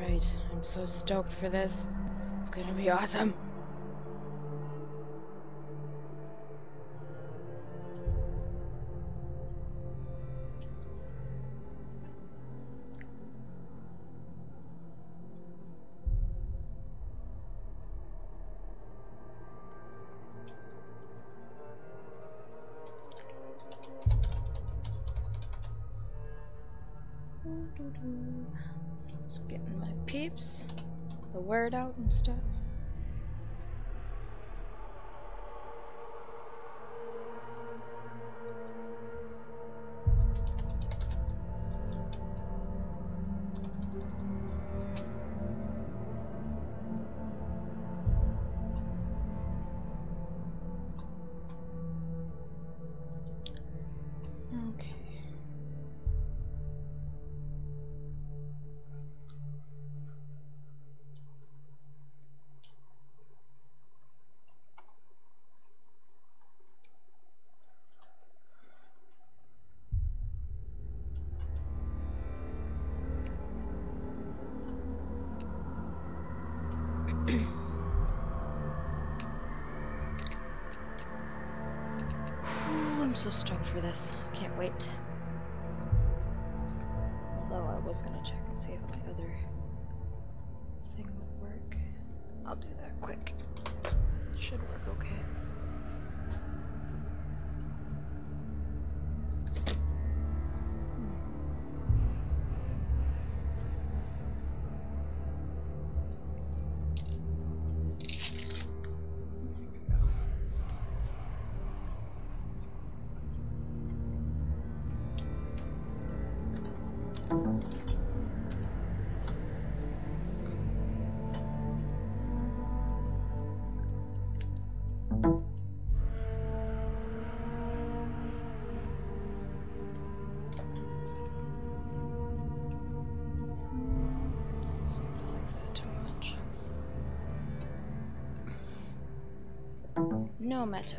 Alright, I'm so stoked for this. It's gonna be awesome. Just getting my peeps, the word out and stuff. Okay. I'm so stoked for this. Can't wait. Although I was gonna check and see if my other thing would work. I'll do that quick. It should work okay. No matter.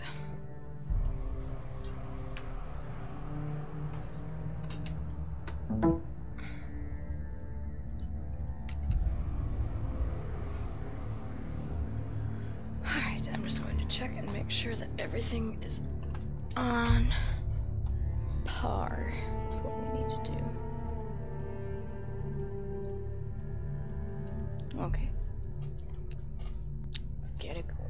Alright, I'm just going to check and make sure that everything is on par with what we need to do. Okay. Let's get it going.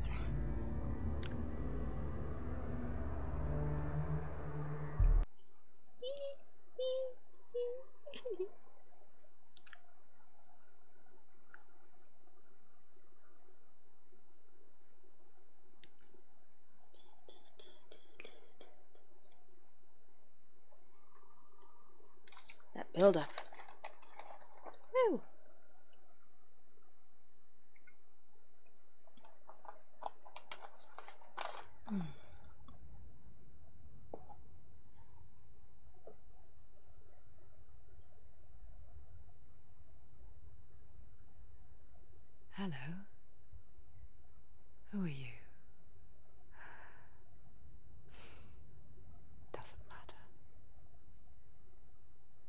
That build up. Woo! Hello. Who are you? Doesn't matter.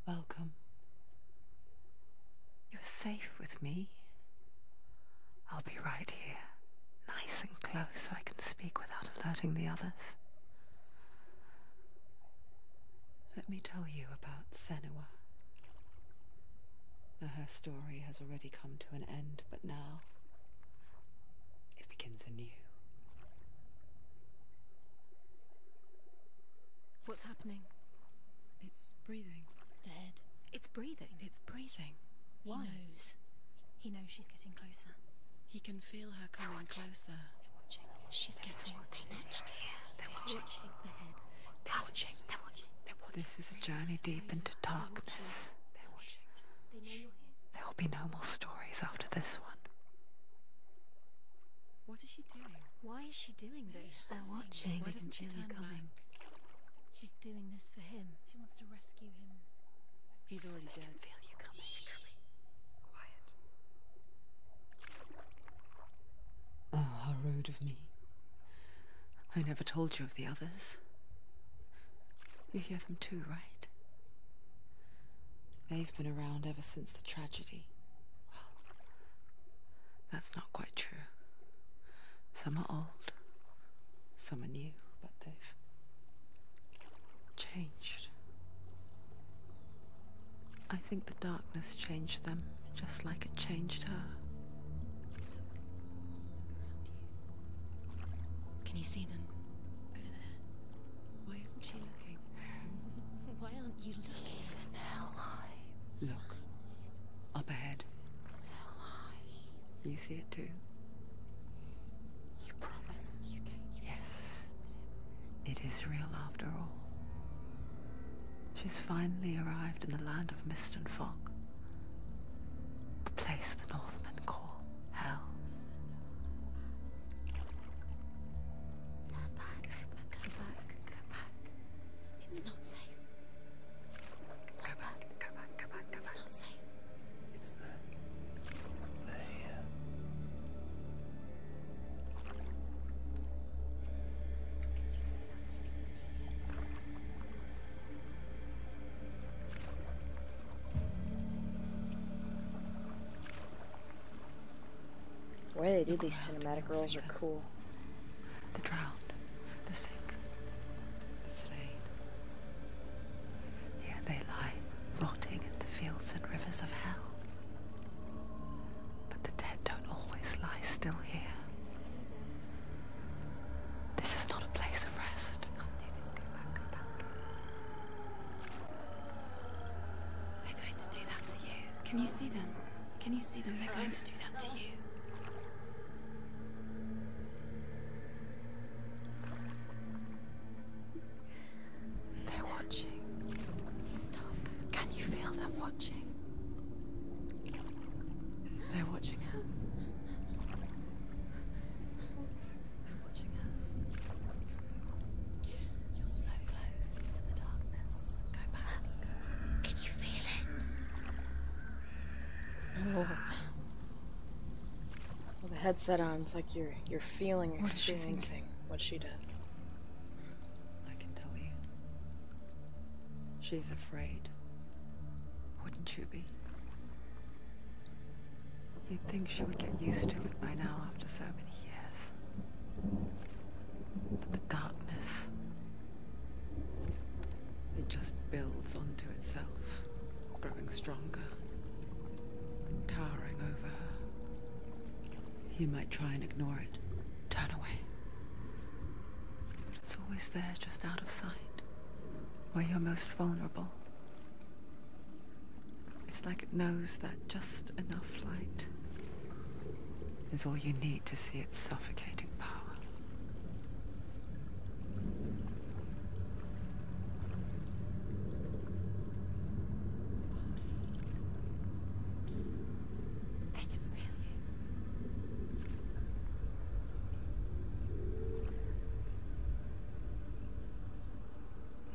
Welcome. You're safe with me. I'll be right here, nice and close so I can speak without alerting the others. Let me tell you about Senua. Her story has already come to an end, but now it begins anew. What's happening? It's breathing. The head. It's breathing. It's breathing. Why? He knows. He knows she's getting closer. He can feel her coming closer. They're watching. She's getting closer. They're watching the head. They're watching. They're watching. They're watching. This is a journey deep into darkness. They're watching. They know you're here. There'll be no more stories after this one. What is she doing? Why is she doing this? They're watching. Why doesn't she turn coming? She's doing this for him. She wants to rescue him. He's already dead. I feel you coming. Quiet. Oh, how rude of me. I never told you of the others. You hear them too, right? They've been around ever since the tragedy. Well, That's not quite true. Some are old, some are new, but they've changed. I think the darkness changed them, just like it changed her. Can you see them? Over there. Why isn't she looking? Why aren't you looking? He's in hell high. Look, up ahead. Hell high. You see it too? You promised you gave Yes. It is real after all. She's finally arrived in the land of mist and fog. The place the Northmen call hell. Turn back. Go back. Go back. It's not safe. Go back, go back, go back, go It's back. not safe. It's them. They're here. You see that? I can see it. The way they do these cinematic rolls are cool. The drowned, the sick, the slain. Here they lie, rotting in the fields and rivers of hell. But the dead don't always lie still here. You see them? This is not a place of rest. You can't do this. Go back, go back. They're going to do that to you. Can you see them? Can you see them? They're going to do that to you. They're watching. Stop. Can you feel them watching? They're watching her. They're watching her. You're so close to the darkness. Go back. Can you feel it? Oh. Well, the headset on, it's like you're feeling, What is she experiencing thinking? what she does. I can tell you. She's afraid. Wouldn't you be? You'd think she would get used to it by now after so many years. But the darkness, it just builds onto itself, growing stronger, towering over her. You might try and ignore it, turn away. But it's always there, just out of sight, where you're most vulnerable. It's like it knows that just enough light is all you need to see its suffocating power. They can feel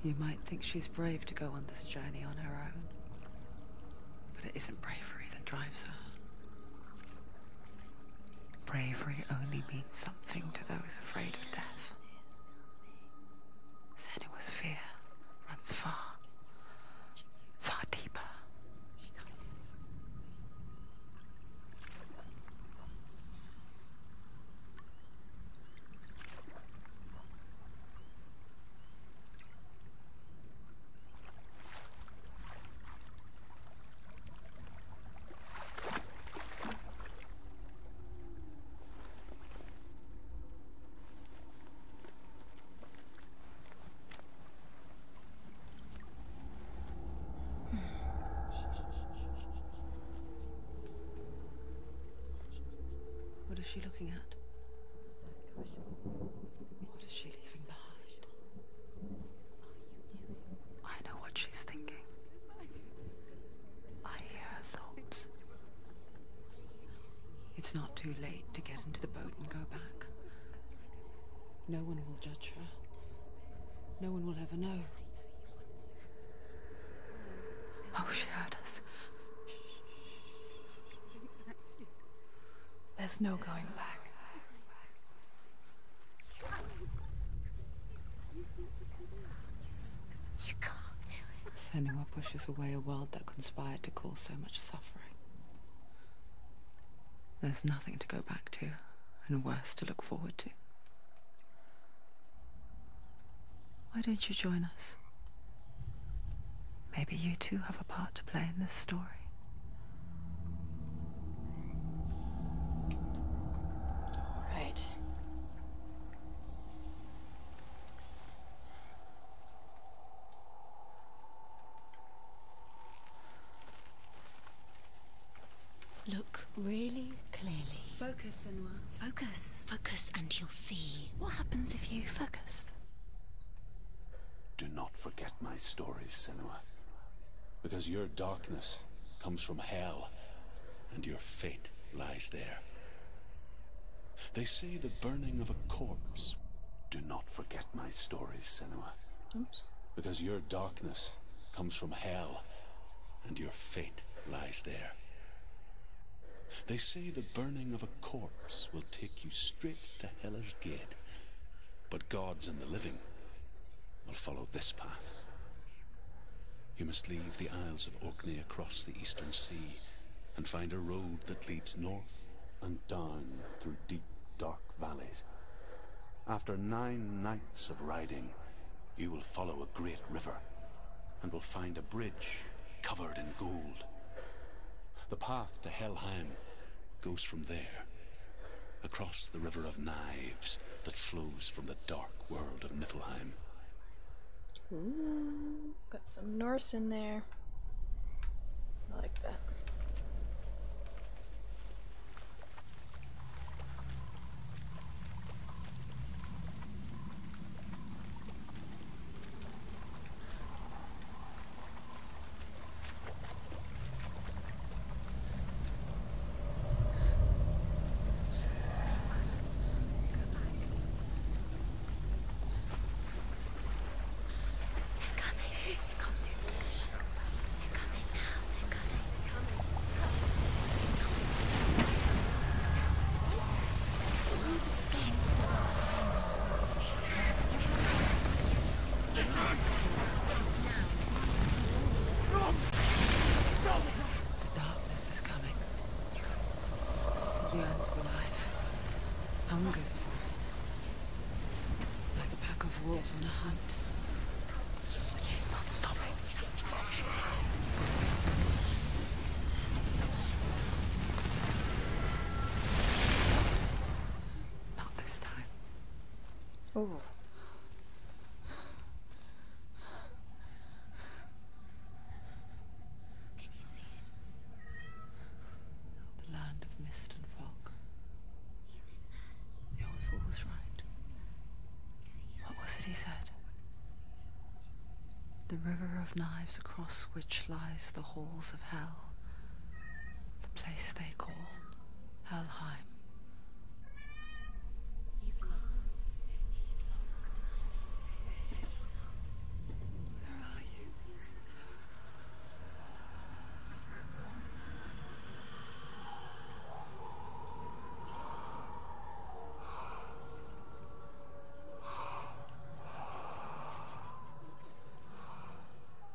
you. You might think she's brave to go on this journey on her own, but it isn't bravery that drives her. Bravery only means something to those afraid of death. Senua's fear runs far, far deeper. She can't move. What is she looking at? What is she leaving behind? I know what she's thinking. I hear her thoughts. It's not too late to get into the boat and go back. No one will judge her. No one will ever know. Oh, she heard us. There's no going back. You can't do it. Senua pushes away a world that conspired to cause so much suffering. There's nothing to go back to, and worse to look forward to. Why don't you join us? Maybe you too have a part to play in this story. Right. Look really clearly. Focus, Senua. Focus. Focus and you'll see. What happens if you focus? Do not forget my stories, Senua. Because your darkness comes from hell, and your fate lies there. They say the burning of a corpse. Do not forget my stories, Senua. Oops. Because your darkness comes from hell, and your fate lies there. They say the burning of a corpse will take you straight to Hela's gate, but gods and the living will follow this path. You must leave the Isles of Orkney across the eastern sea and find a road that leads north and down through deep, dark valleys. After 9 nights of riding, you will follow a great river and will find a bridge covered in gold. The path to Helheim goes from there, across the river of knives that flows from the dark world of Niflheim. Ooh, got some Norse in there. I like that. Darkness is coming. It yearns for life, hungers for it, like a pack of wolves on a hunt. But she's not stopping. Not this time. Ooh. Can you see it? The land of mist and fog. He's in there. The old fool was right. You see him? What was it he said? The river of knives across which lies the halls of hell. The place they call Helheim. He's lost. He's lost. Where are you?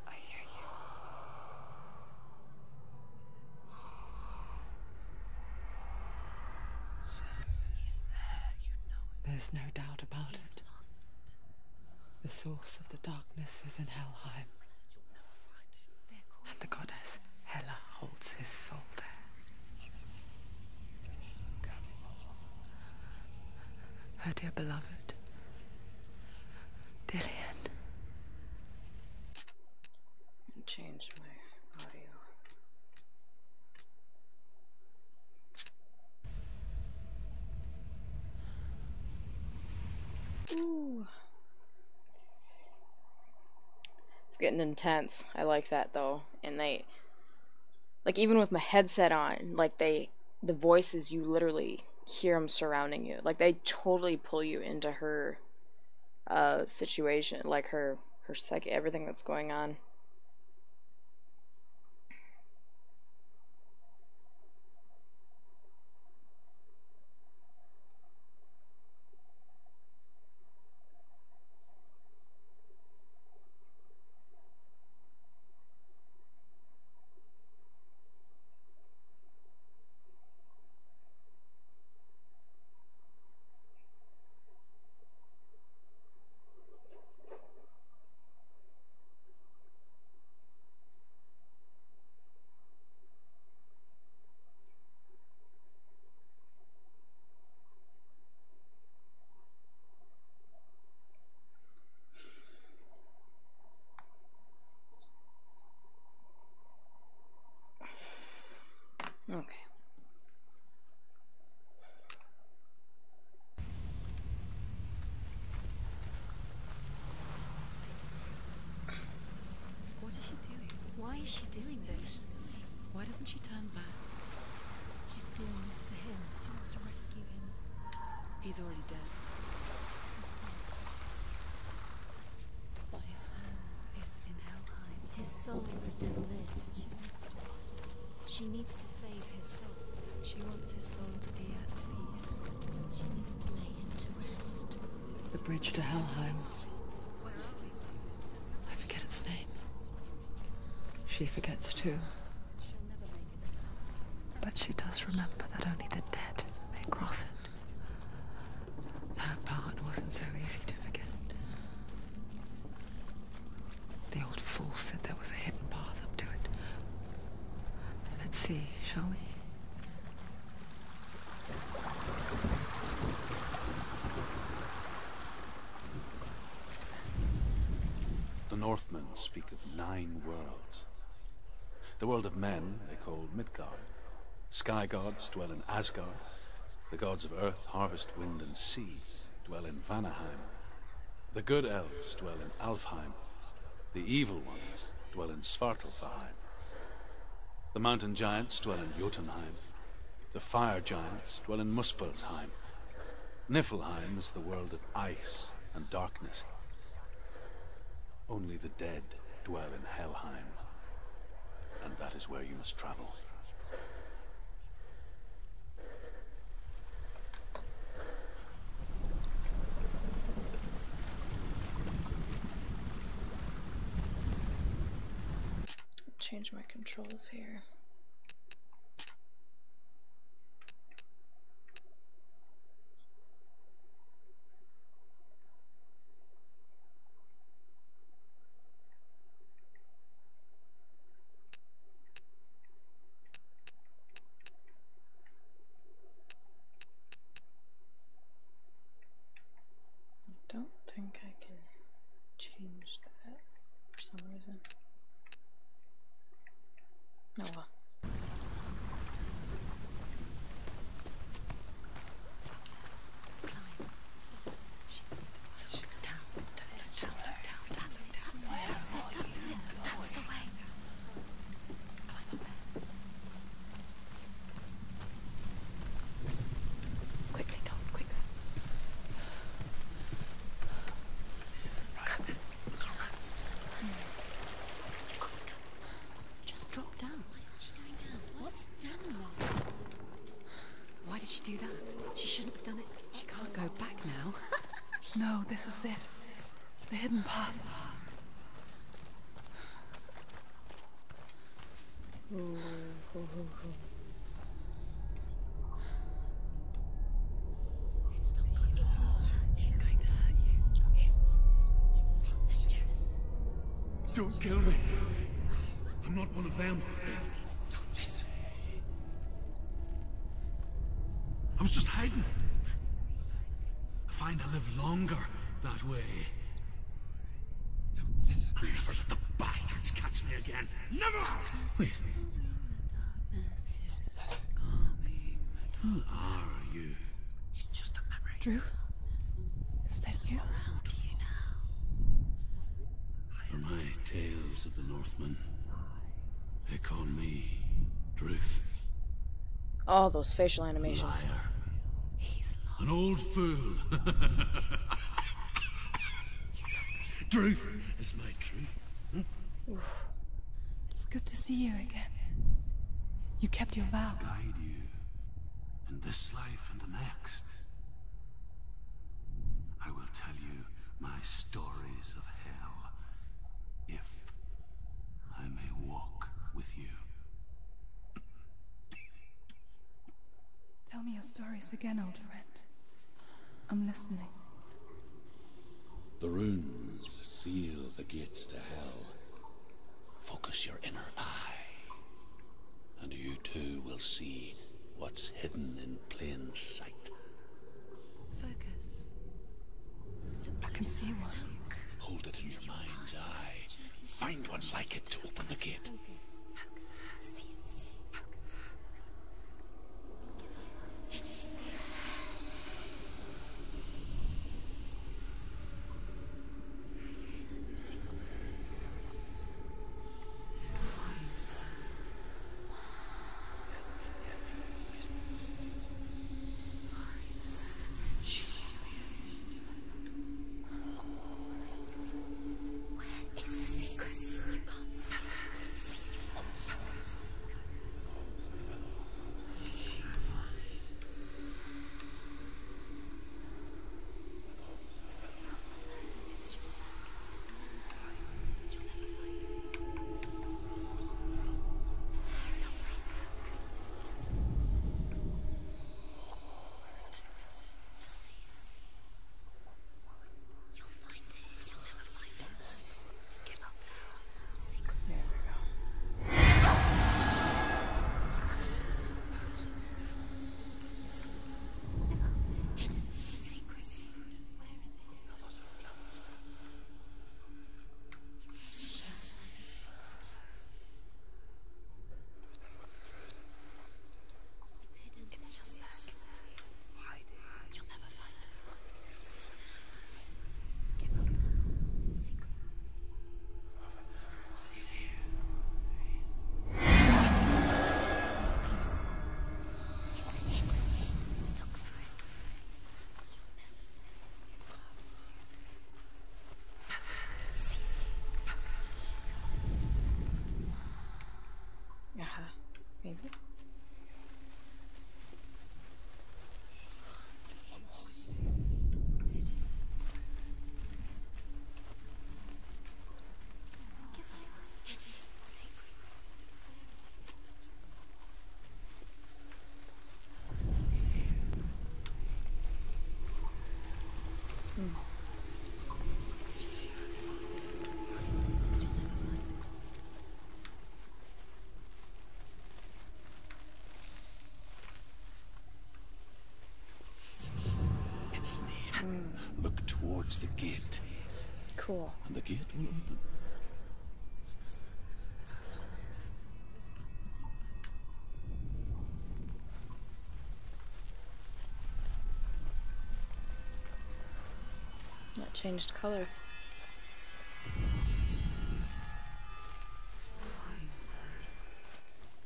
I hear you. He's there, you know it. There's no doubt about He's it. lost. The source of the darkness is in Helheim, and the goddess Hela holds his soul there. Her dear beloved, Dillian. Change my audio. Ooh. It's getting intense. I like that though. And they, like, even with my headset on, like, the voices, you literally hear them surrounding you. Like, they totally pull you into her situation, like her psyche, everything that's going on. Okay. What is she doing? Why is she doing this? Why doesn't she turn back? She's doing this for him. She wants to rescue him. He's already dead. But his soul is in Helheim. His soul still lives. She needs to save his soul. She wants his soul to be at peace. She needs to lay him to rest. The bridge to Helheim. I forget its name. She forgets too. She'll never make it to Helheim. But she does remember that only the dead may cross it. That part wasn't so easy to forget. The old fool said there was a hidden path up to it. Let's see, shall we? The Northmen speak of 9 worlds. The world of men they call Midgard. Sky gods dwell in Asgard. The gods of earth, harvest, wind, and sea dwell in Vanaheim. The good elves dwell in Alfheim. The evil ones dwell in Svartalfheim. The mountain giants dwell in Jotunheim. The fire giants dwell in Muspelheim. Niflheim is the world of ice and darkness. Only the dead dwell in Helheim, and that is where you must travel. Change my controls here. I don't think I can change that for some reason. No. That's the way. Quickly, Tom, quicker. This isn't right. You'll have to turn around. You've got to go. Just drop down. Why aren't you going down? What's down there? Why did she do that? She shouldn't have done it. She can't go back now. No, this is it. The hidden path. He's going to hurt you. It's dangerous. Don't kill me. I'm not one of them. Don't listen. I was just hiding. I find I live longer that way. Don't listen. I'll never let the bastards catch me again. Never! Wait. Who are you? It's just a memory. Druth? Is that you? For my tales of the Northmen, they call me Druth. All those facial animations. Liar. He's lost. An old fool. Druth is my truth. It's good to see you again. You kept your vow. Guide you in this life and the next. I will tell you my stories of hell, if I may walk with you. Tell me your stories again, old friend. I'm listening. The runes seal the gates to hell. Focus your inner eye, and you too will see what's hidden in plain sight. Focus. I can see one. Hold it in your mind's eye. Find one like it to open the gate. Maybe. It's near. Look towards the gate. Cool. And the gate will open. That changed color.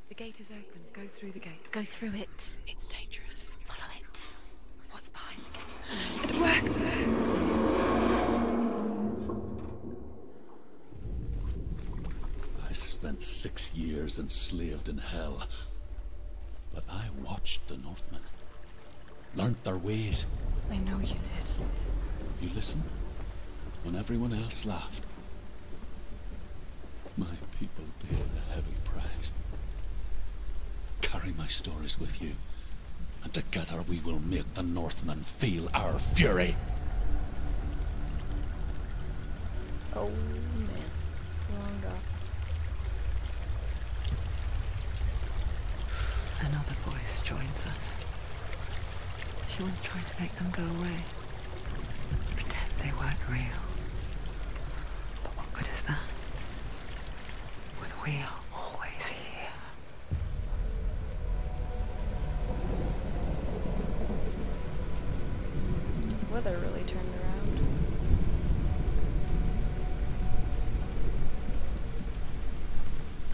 The gate is open. Go through the gate. Go through it. It's dangerous. Follow it. What's behind the gate? It worked! I spent 6 years enslaved in hell. But I watched the Northmen. Learnt their ways. I know you did. You listened when everyone else laughed. My people paid a heavy price. Carry my stories with you, and together we will make the Northmen feel our fury. Oh man, too long ago. Another voice joins us. She was trying to make them go away. Pretend they weren't real. But what good is that? When we are always here. The weather really turned around.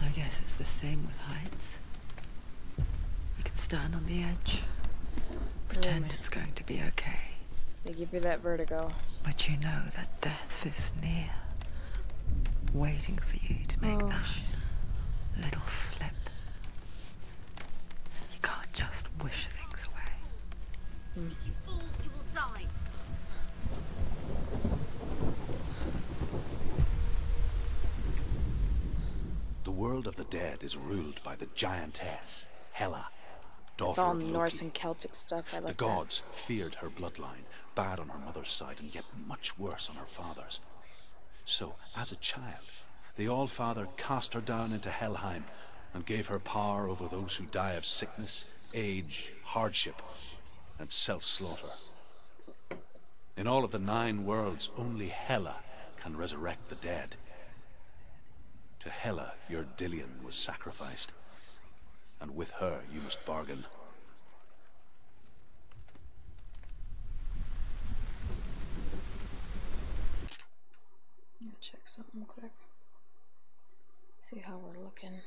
I guess it's the same with heights. You can stand on the edge, pretend it's going to be okay, They give you that vertigo. but you know that death is near, waiting for you to make Oh, that little slip. You can't just wish things away. If you fall, you will die. The world of the dead is ruled by the giantess, Hela, It's daughter all of Loki. Norse and Celtic stuff. I The like gods feared her bloodline, bad on her mother's side and yet much worse on her father's. So, as a child, the All-Father cast her down into Helheim and gave her power over those who die of sickness, age, hardship, and self-slaughter. In all of the 9 worlds, only Hela can resurrect the dead. To Hela, your Dillion was sacrificed, and with her you must bargain. that. I'm gonna check something quick. See how we're looking.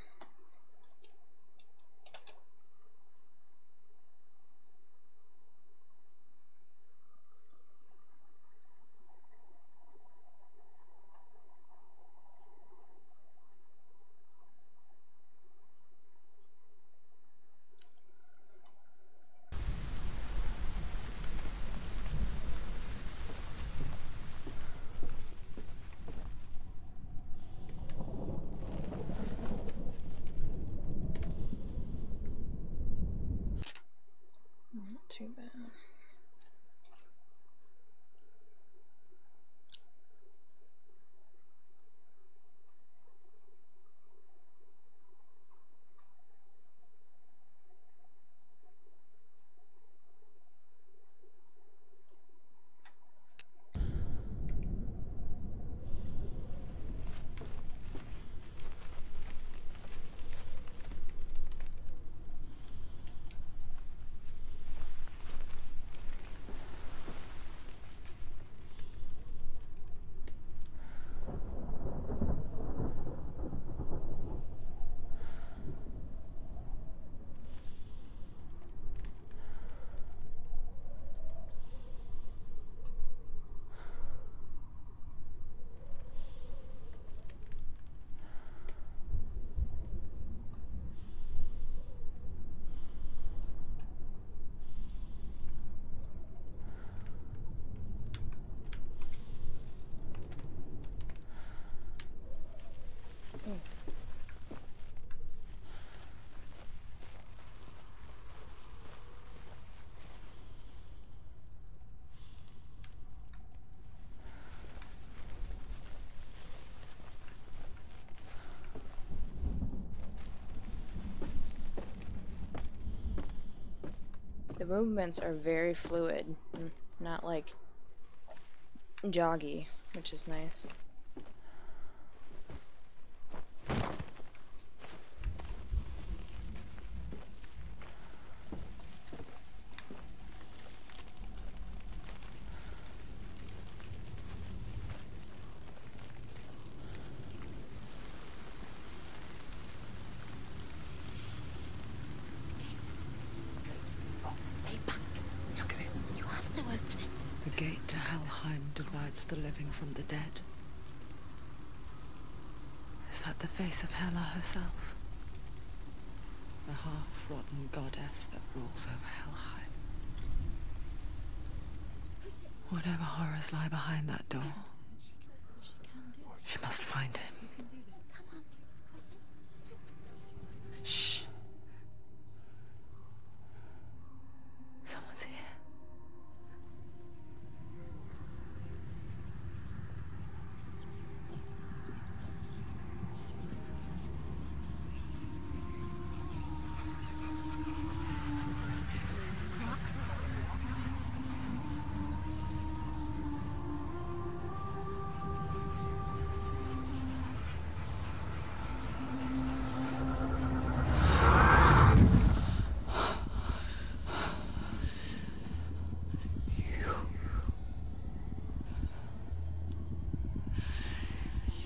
The movements are very fluid, not like joggy, which is nice. Stay back. Look at it. You have to open it. The gate to Helheim divides the living from the dead. Is that the face of Hela herself? The half-rotten goddess that rules over Helheim. Whatever horrors lie behind that door, she must find him. Shh. Someone's here.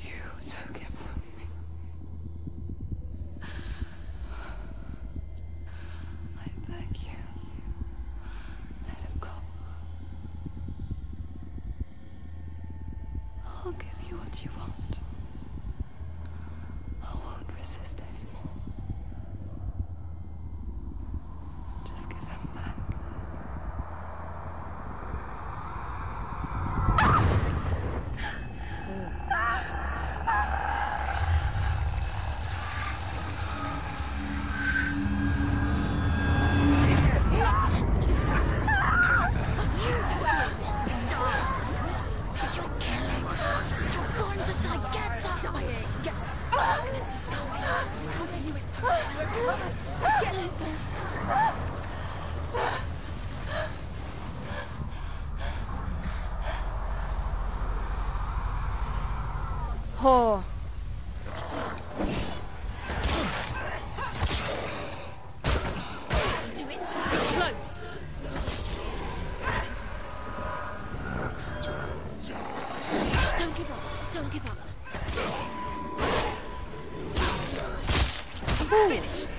You took him from me. I beg you, let him go. I'll give you what you want. I won't resist anymore. Just give him back. Oh. Do it. Close. Just don't give up. Don't give up. Finished.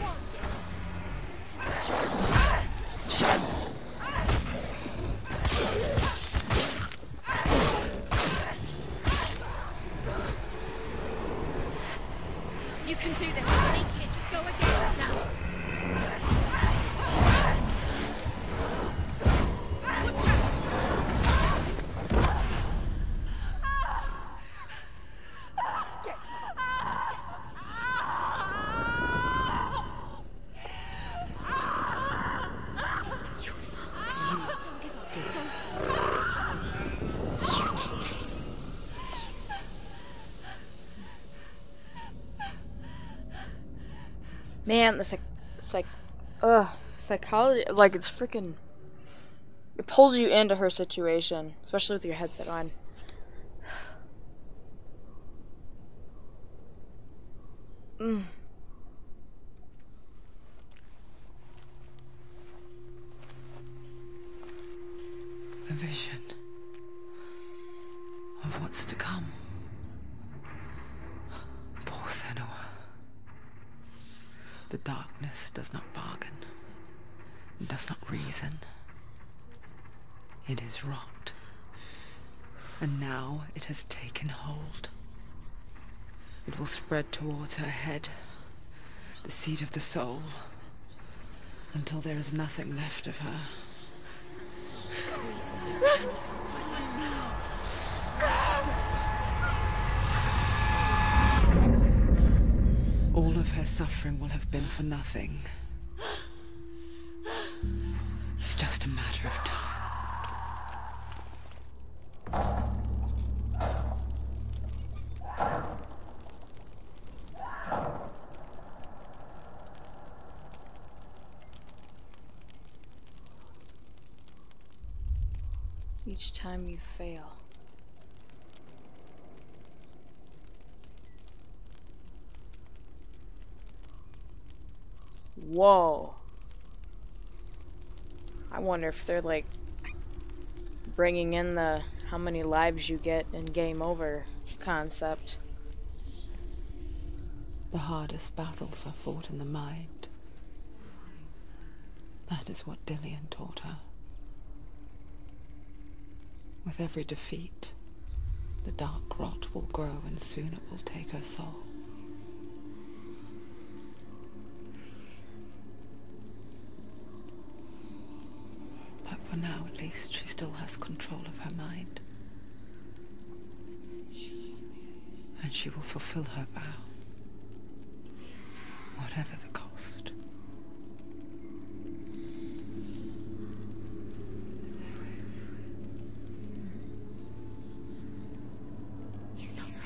You can do this. Take it. Go again now. Watch out. Get you failed. Don't give up. Don't. You did this. Man, the psychology, like, it's freaking, it pulls you into her situation, especially with your headset on. A vision of what's to come. Poor Senua. The darkness does not bargain. It does not reason. It is wrought. And now it has taken hold. It will spread towards her head, the seat of the soul, until there is nothing left of her. All of her suffering will have been for nothing. It's just a matter of time. each time you fail. Whoa. I wonder if they're like bringing in the how many lives you get in game over concept. The hardest battles are fought in the mind. That is what Dillian taught her. With every defeat, the dark rot will grow and soon it will take her soul. But for now, at least, she still has control of her mind. And she will fulfill her vow, whatever the cost. He's not right.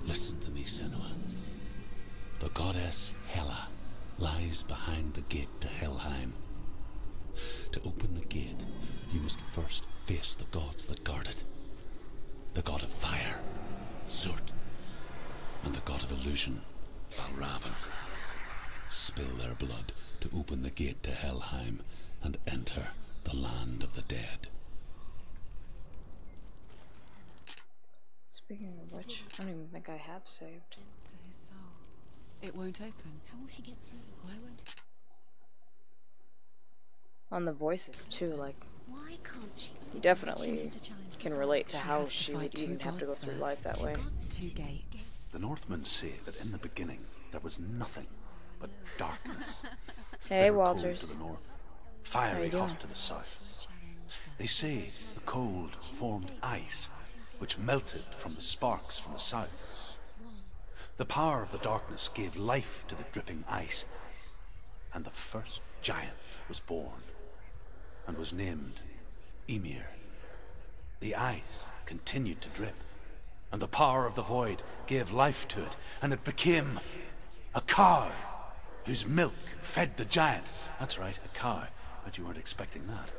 Listen to me, Senua. The goddess Hela lies behind the gate to Helheim. To open the gate, you must first face the gods that guard it. The god of fire, Surt, and the god of illusion, Valravn. Spill their blood to open the gate to Helheim and enter the land of the dead. Speaking of which, I don't even think I have saved. To his soul. It won't open. How will she get through? Why won't it? On the voices too, like Why can't she? you definitely She needs to challenge can the relate to She how has to she fight would two even have to go gods through life that first. way. Two gates. The Northmen say that in the beginning there was nothing but darkness. Hey, Bitter cold Walters. to the north, How fiery you doing? hot to the south. They say the cold formed ice, which melted from the sparks from the south. The power of the darkness gave life to the dripping ice, and the first giant was born, and was named Ymir. The ice continued to drip, and the power of the void gave life to it, and it became a cow, whose milk fed the giant. That's right, a cow. Bet you weren't expecting that.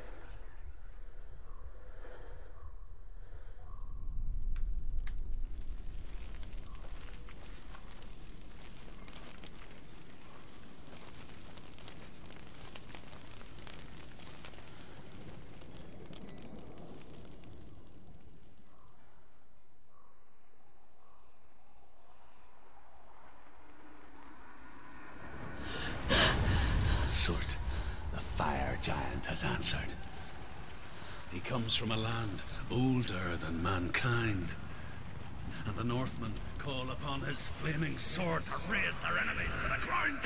Surt, the fire giant, has answered. He comes from a land older than mankind, and the Northmen call upon his flaming sword to raze their enemies to the ground.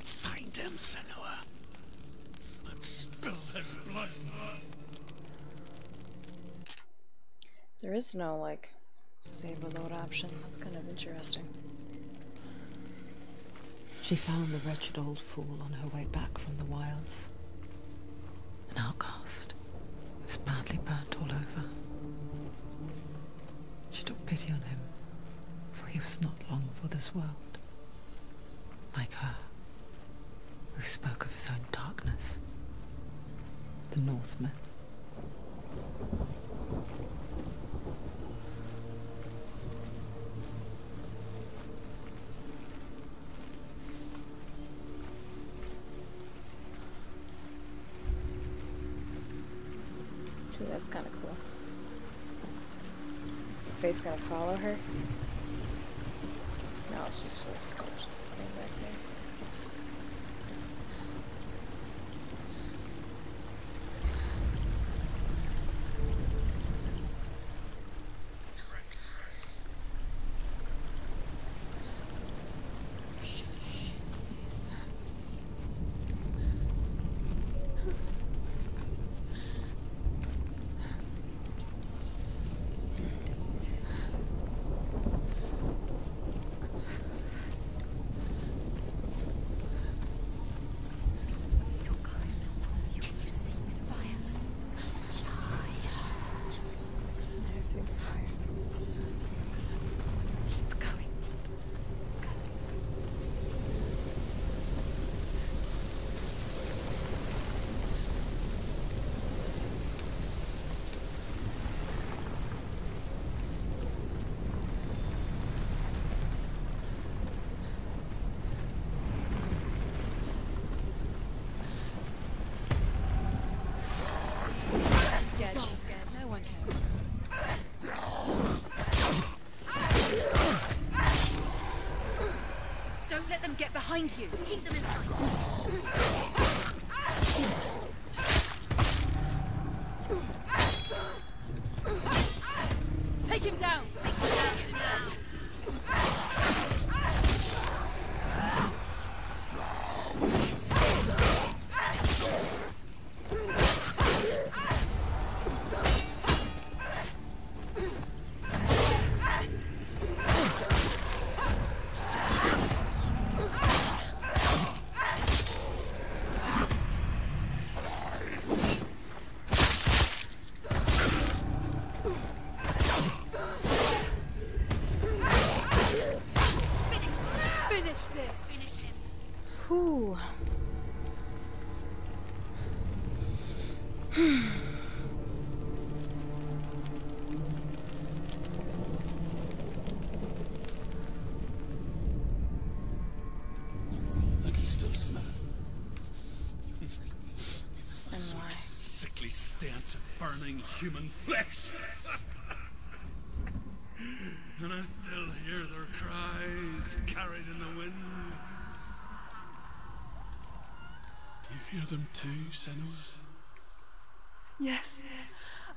Find him, Senua, and spill his blood. There is no like save or load option. That's kind of interesting. She found the wretched old fool on her way back from the wilds. An outcast who was badly burnt all over. She took pity on him, for he was not long for this world. Like her, who spoke of his own darkness. The Northmen. Dude, that's kind of cool. The face gonna follow her? No, it's just a sculpture thing back there. behind you. Keep them in sight. Take him down. Take him down. Whew. You'll see. I can still smell it. And why? Sickly stench of burning human flesh. And I still hear their cries carried in the wind. Do you hear them too, Senua? Yes,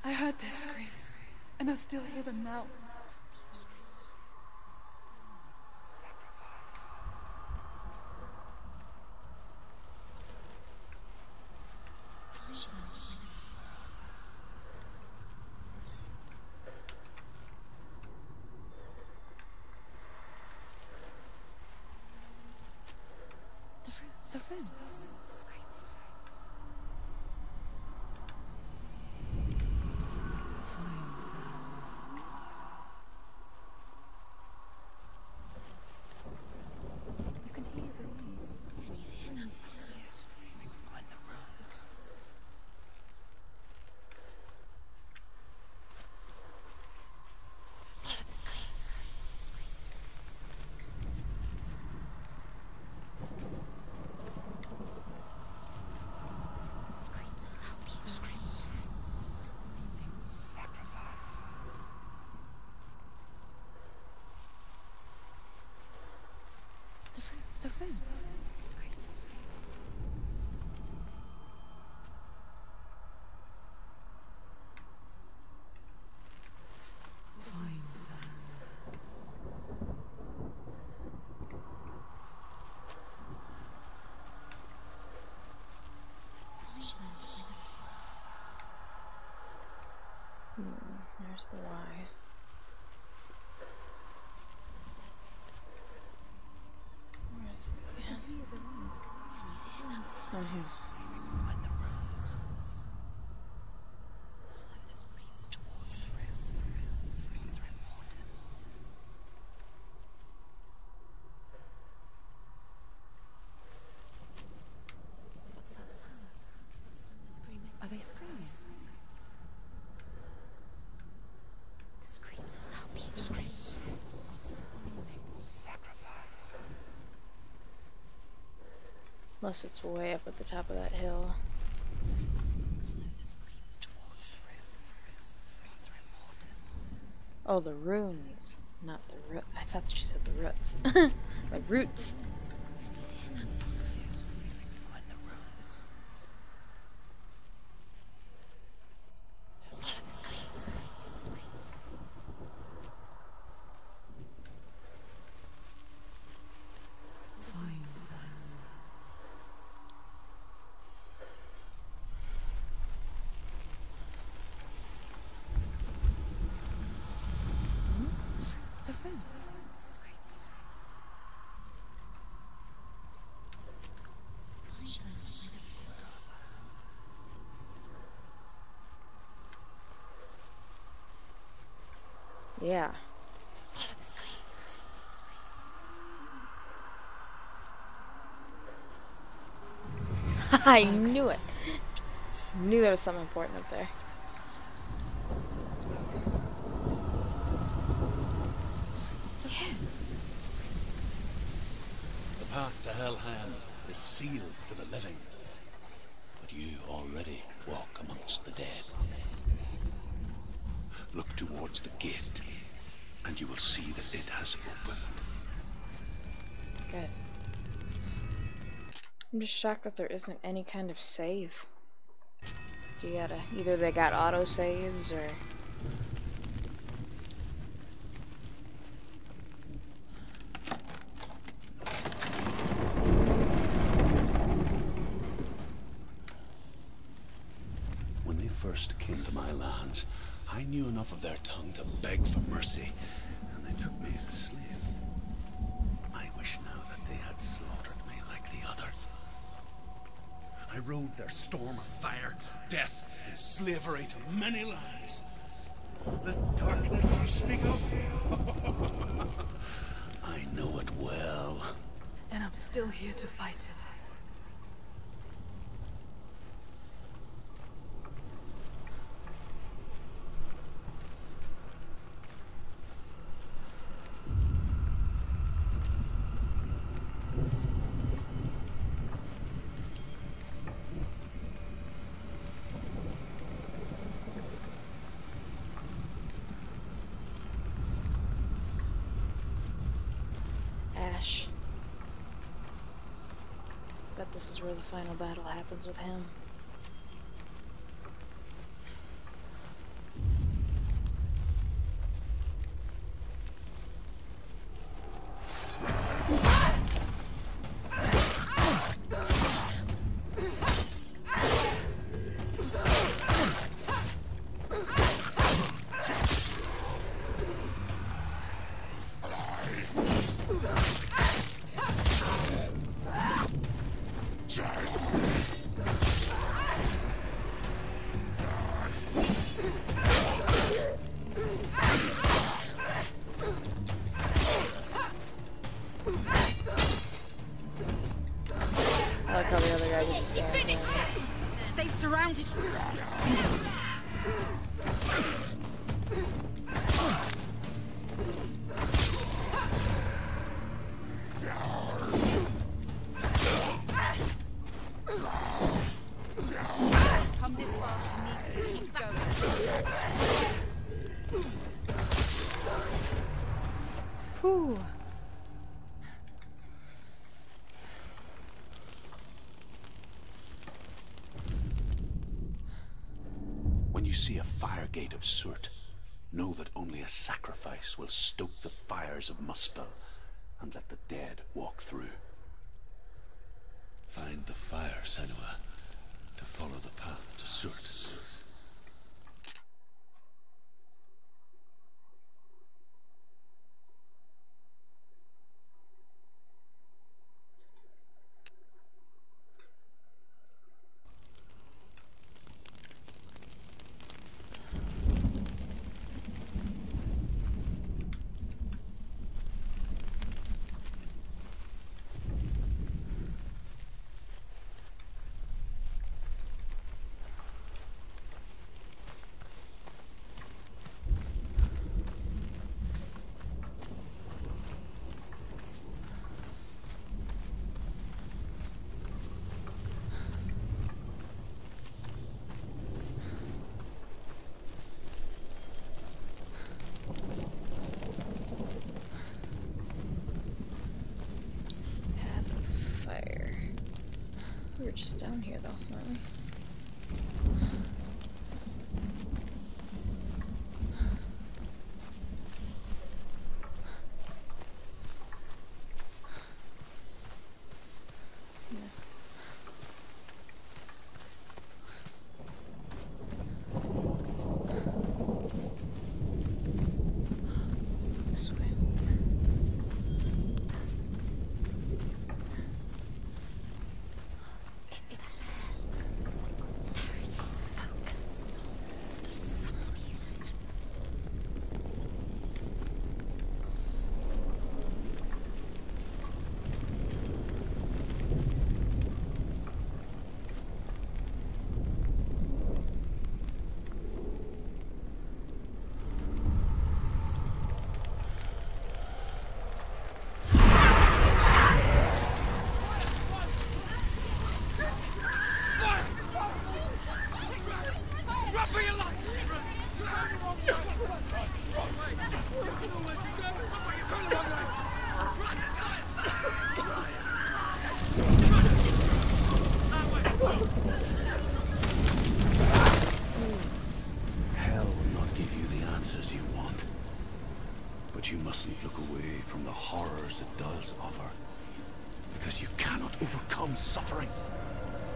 I heard their screams, and I still hear them now. The runes. You can hear the runes. Find the runes. Follow the screams. The screams will help you. The runes. Find them. There's the lie. Where's the You can hear the runes. Find the runes. Follow the screams towards the runes. The runes are important. What's that sound? They're screaming. Are they screaming? The screams will help you. Unless it's way up at the top of that hill. Follow the screams towards the runes. The runes are important. Oh, the runes, not the root. I thought she said the roots. The roots. Find the runes. Follow the screams. Find them. The runes. Yeah. Follow the screams. I knew it. Knew there was something important up there. The path to Hellhand is sealed to the living, but you already walk amongst the dead. Look towards the gate, and you will see that it has opened. Good. I'm just shocked that there isn't any kind of save. You gotta, either they got auto saves or... When they first came to my lands, I knew enough of their tongue to beg for mercy, and they took me as a slave. I wish now that they had slaughtered me like the others. I rode their storm of fire, death, and slavery to many lands. This darkness you speak of? I know it well. And I'm still here to fight it. Ash. Bet this is where the final battle happens with him. I like how the other guy just stands there. They've surrounded you. She's come this far, she needs to keep going. Whew. When you see a fire gate of Surt, know that only a sacrifice will stoke the fires of Muspel and let the dead walk through. Find the fire, Senua, to follow the path to Surt. We were just down here though, weren't we? This way. It's there. But you mustn't look away from the horrors it does offer. Because you cannot overcome suffering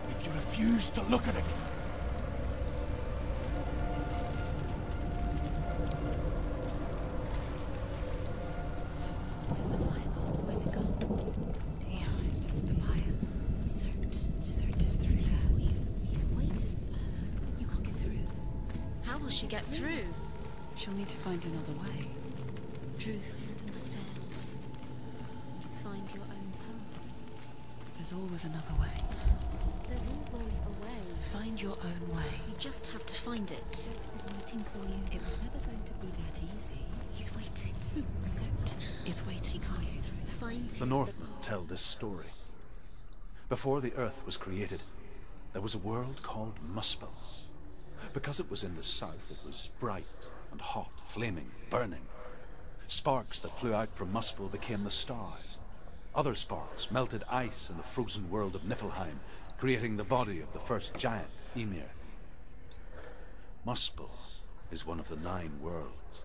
if you refuse to look at it. Where's the fire gone? Where's it gone? Damn. It's just the fire. Cert is through there. For you. He's waiting for her. You can't get through. How will she get through? She'll need to find another way. Truth said, find your own path. There's always another way. There's always a way. Find your own way. You just have to find it. Death is waiting for you. It was never going to be that easy. He's waiting. Cert Is waiting for you. find The him. Northmen tell this story. Before the earth was created, there was a world called Muspel. Because it was in the south, it was bright and hot, flaming, burning. Sparks that flew out from Muspel became the stars. Other sparks melted ice in the frozen world of Niflheim, creating the body of the first giant, Ymir. Muspel is one of the 9 worlds,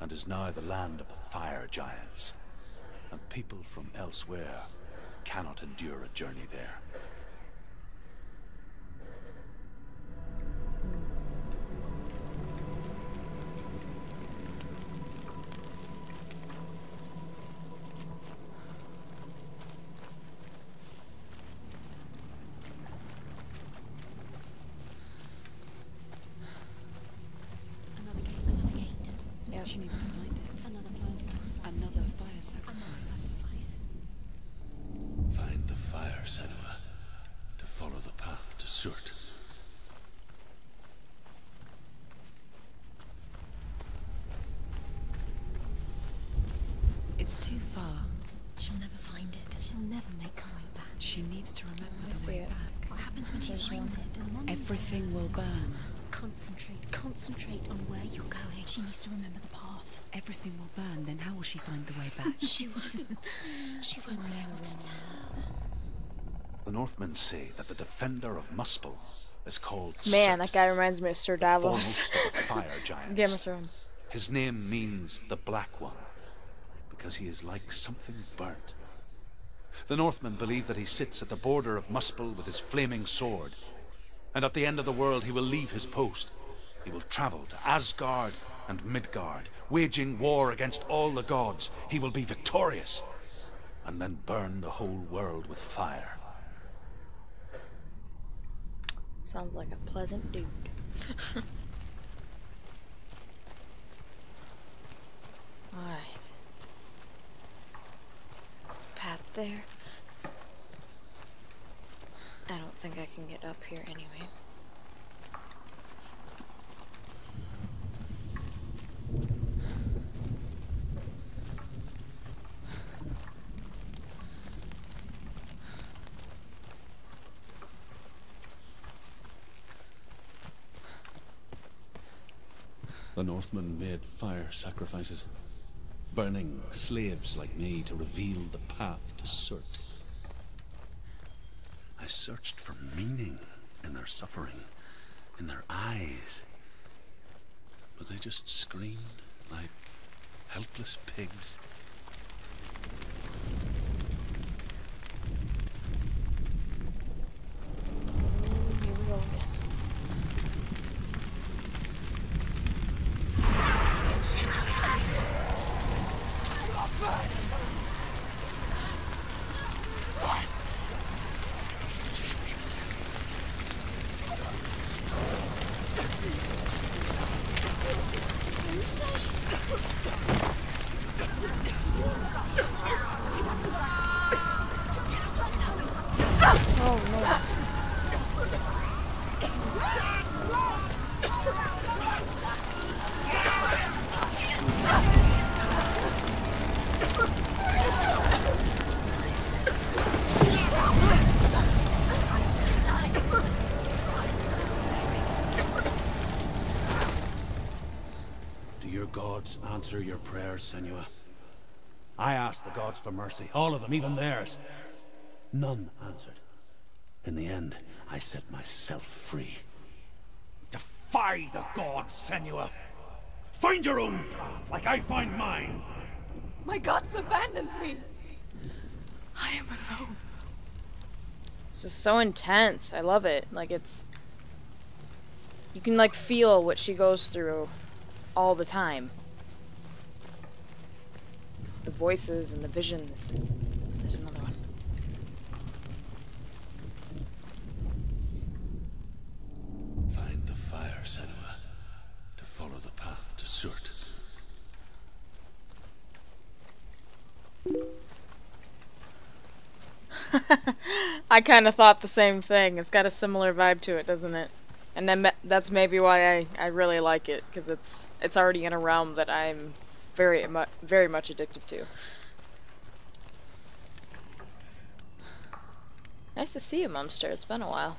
and is now the land of the fire giants. And people from elsewhere cannot endure a journey there. Another gate. Another gate. Yep. She needs to find it. Another fire sacrifice. Another fire Another sacrifice. sacrifice. Find the fire, Senua, to follow the path to Surt. It's too far. She'll never find it. She'll never make her way back. She needs to remember I the see way it. back. What happens when she There's finds one. it? And then Everything will burn. Concentrate on where you're going. She needs to remember the path. Everything will burn, then how will she find the way back? She won't. She won't be able to tell. The Northmen say that the defender of Muspel is called Man, Surt, that guy reminds me of Sir the Davos. foremost of the fire giants. Game of Thrones. His name means the Black One, because he is like something burnt. The Northmen believe that he sits at the border of Muspel with his flaming sword, and at the end of the world he will leave his post. He will travel to Asgard and Midgard, waging war against all the gods. He will be victorious, and then burn the whole world with fire. Sounds like a pleasant dude. Alright. There's a path there. I don't think I can get up here anyway. The Northmen made fire sacrifices, burning slaves like me to reveal the path to Surt. I searched for meaning in their suffering, in their eyes, but they just screamed like helpless pigs. Here we go again. Oh no. Do your gods answer your prayers, Senua? I asked the gods for mercy, all of them, even theirs. None answered. In the end, I set myself free. Defy the gods, Senua! Find your own path, like I find mine! My gods abandoned me. I am alone. This is so intense. I love it. Like, it's... You can, like, feel what she goes through all the time. The voices and the visions. There's another one. Find the fire, Senua, to follow the path to Surt. I kind of thought the same thing. It's got a similar vibe to it, doesn't it? And then that's maybe why I really like it, because it's already in a realm that I'm very much addicted to. Nice to see you, Mumster. It's been a while.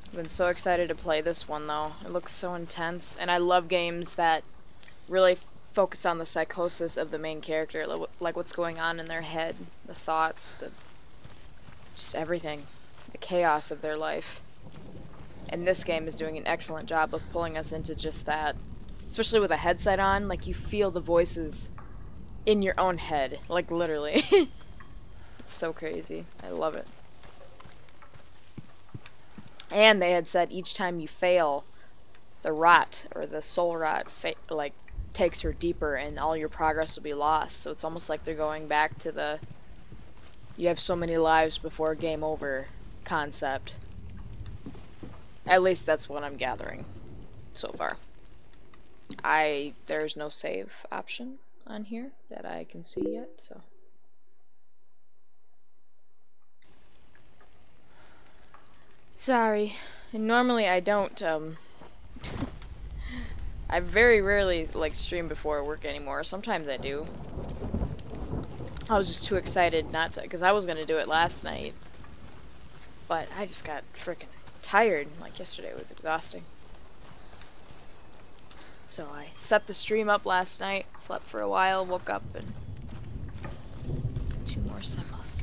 I've been so excited to play this one, though. It looks so intense, and I love games that really focus on the psychosis of the main character, like what's going on in their head, the thoughts, just everything, the chaos of their life. And this game is doing an excellent job of pulling us into just that, especially with a headset on. Like, you feel the voices in your own head, like literally. It's so crazy. I love it. And they had said each time you fail, the rot or the soul rot like takes her deeper, and all your progress will be lost. So it's almost like they're going back to the you have so many lives before game over concept. At least that's what I'm gathering so far. There's no save option on here that I can see yet, so. Sorry. And normally I don't, I very rarely, like, stream before work anymore. Sometimes I do. I was just too excited not to, because I was going to do it last night. But I just got freaking tired. Like, yesterday was exhausting. So I set the stream up last night, slept for a while, woke up, and 2 more symbols.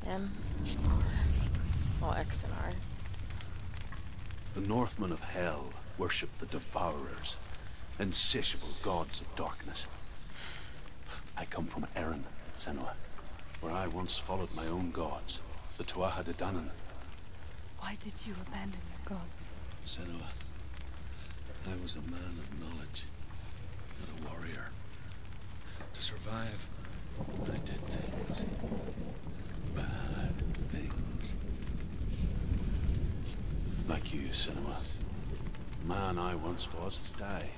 M. Well, X and R. The Northmen of Hell worship the Devourers, insatiable gods of darkness. I come from Erin, Senua, where I once followed my own gods, the Tuatha De Danann. Why did you abandon your gods? Senua, I was a man of knowledge, not a warrior. To survive, I did things. Bad things. Like you, Senua. The man I once was has died.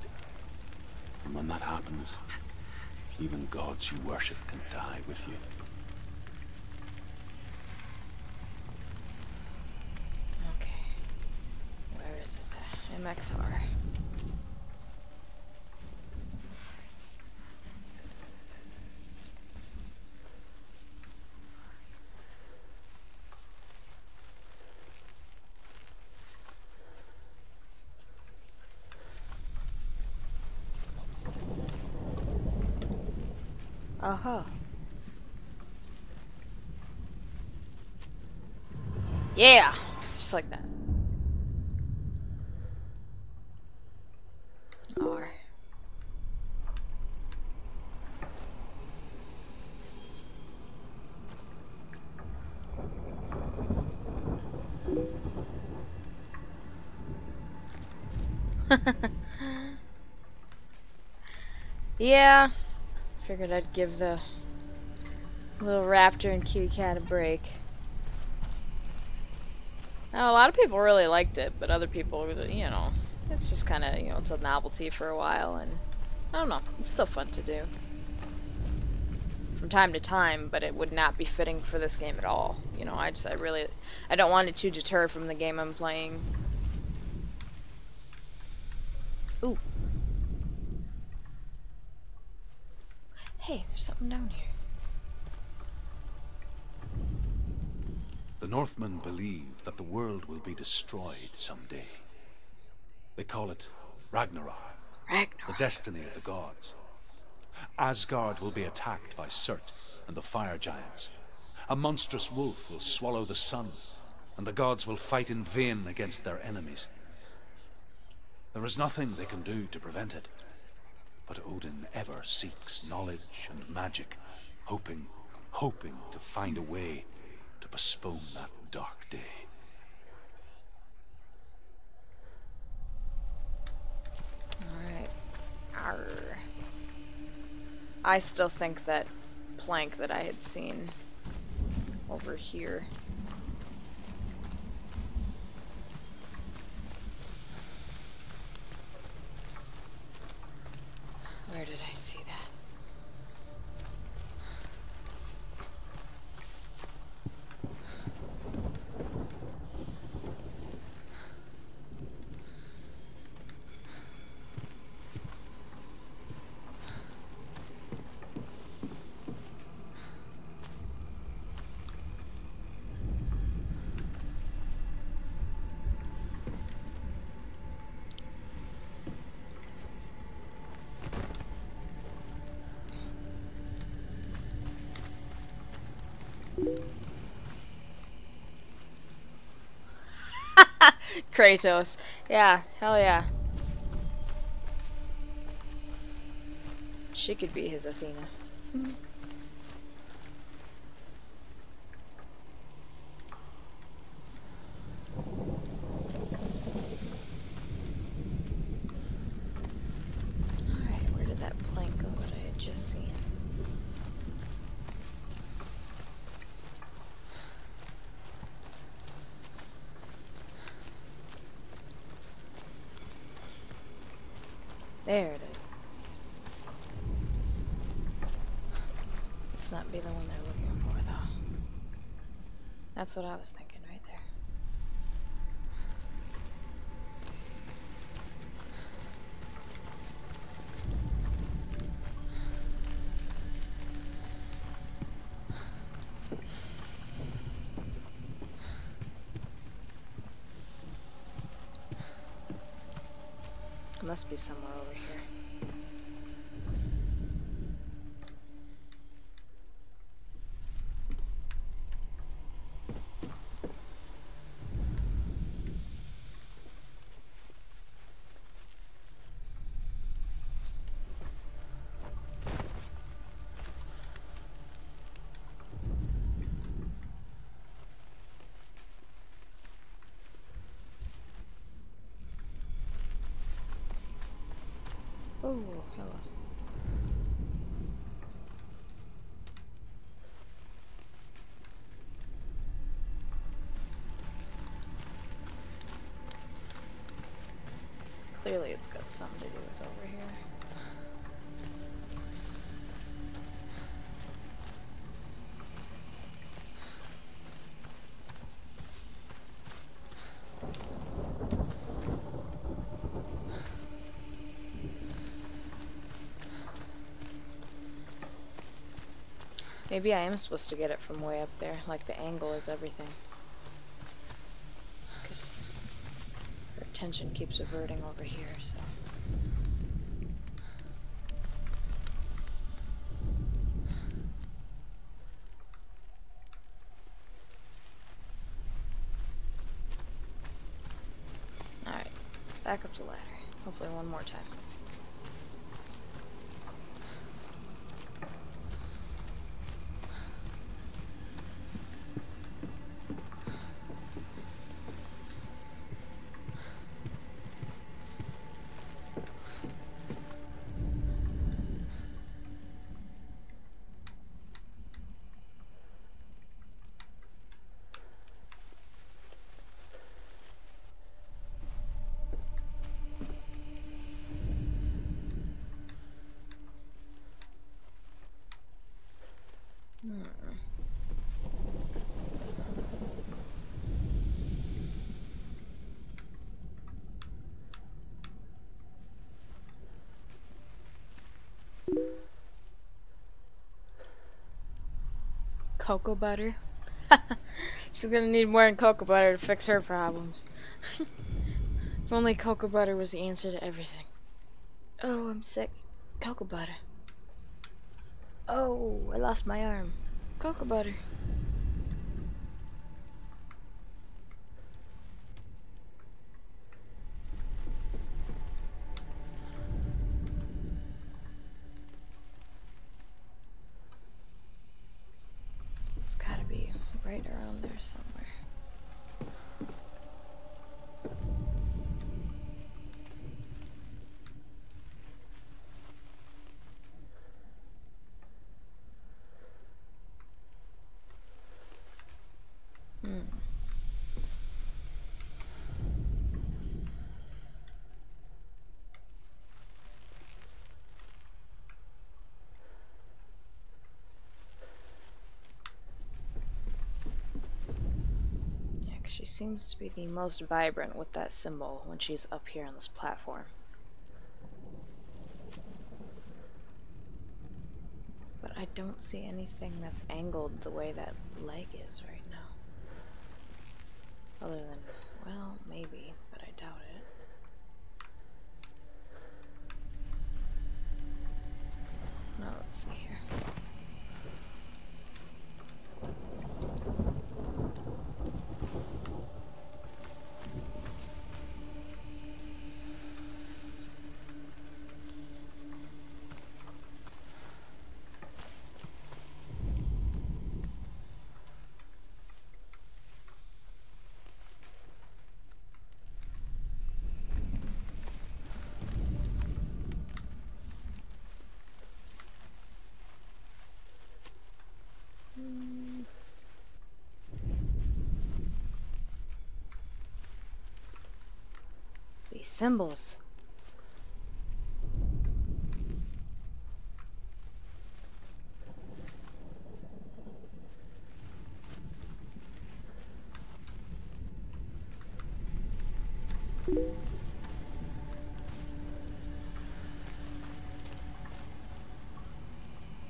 And when that happens, even gods you worship can die with you. Okay. Where is it? MXR. Uh-huh. Yeah! Just like that. R. Yeah. Figured I'd give the little raptor and kitty cat a break. Now, a lot of people really liked it, but other people, you know, it's just kind of, you know, it's a novelty for a while, and I don't know, it's still fun to do from time to time, but it would not be fitting for this game at all. You know, I don't want it to deter from the game I'm playing. Ooh. Hey, there's something down here. The Northmen believe that the world will be destroyed someday. They call it Ragnarok, the destiny of the gods. Asgard will be attacked by Surt and the fire giants. A monstrous wolf will swallow the sun, and the gods will fight in vain against their enemies. There is nothing they can do to prevent it. But Odin ever seeks knowledge and magic, hoping to find a way to postpone that dark day. Alright. Arr. I still think that plank that I had seen over here. Where did I see that? Kratos. Yeah, hell yeah. She could be his Athena. Alright, where did that plank go that I had just seen? There it is. Let's not be the one they're looking for, though. That's what I was thinking right there. It must be somewhere over here. Oh, hello. Clearly it's got something to do with over here. Maybe I am supposed to get it from way up there, like the angle is everything. Because her attention keeps averting over here, so. Alright, back up the ladder. Hopefully one more time. Cocoa butter? She's gonna need more than cocoa butter to fix her problems. If only cocoa butter was the answer to everything. Oh, I'm sick. Cocoa butter. Oh, I lost my arm. Cocoa butter. She seems to be the most vibrant with that symbol when she's up here on this platform. But I don't see anything that's angled the way that leg is right now. Other than, well, maybe, but I doubt it. Now let's see here. These symbols.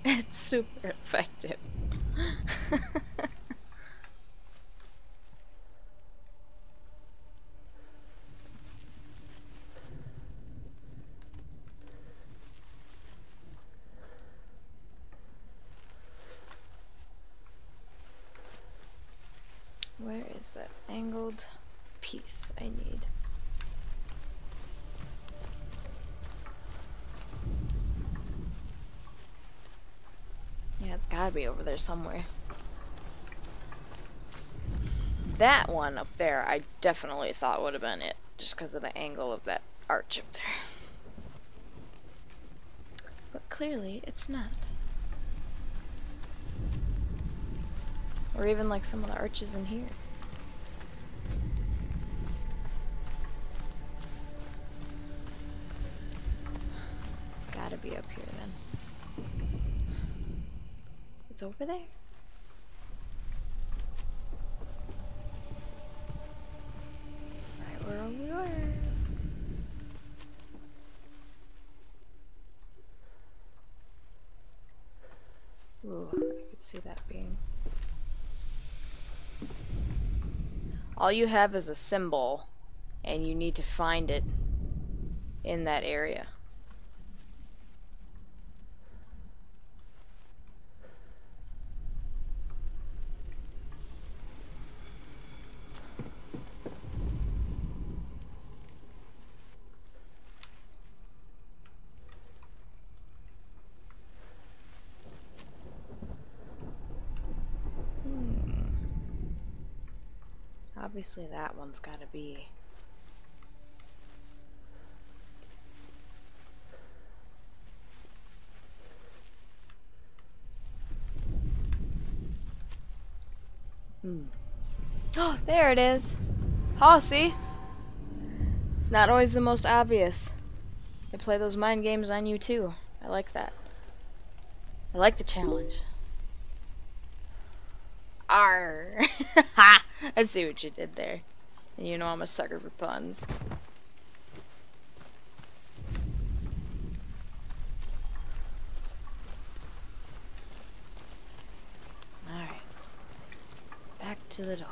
It's super effective. Where is that angled piece I need? Yeah, it's gotta be over there somewhere. That one up there I definitely thought would have been it, just because of the angle of that arch up there. But clearly it's not. Or even like some of the arches in here. Gotta be up here then. It's over there. Right where we were. Ooh, I could see that being. All you have is a symbol, and you need to find it in that area. Obviously that one's gotta be. Oh, there it is. Oh, see? It's not always the most obvious. They play those mind games on you too. I like that. I like the challenge. Arr! Ha! I see what you did there. And you know I'm a sucker for puns. Alright. Back to the door.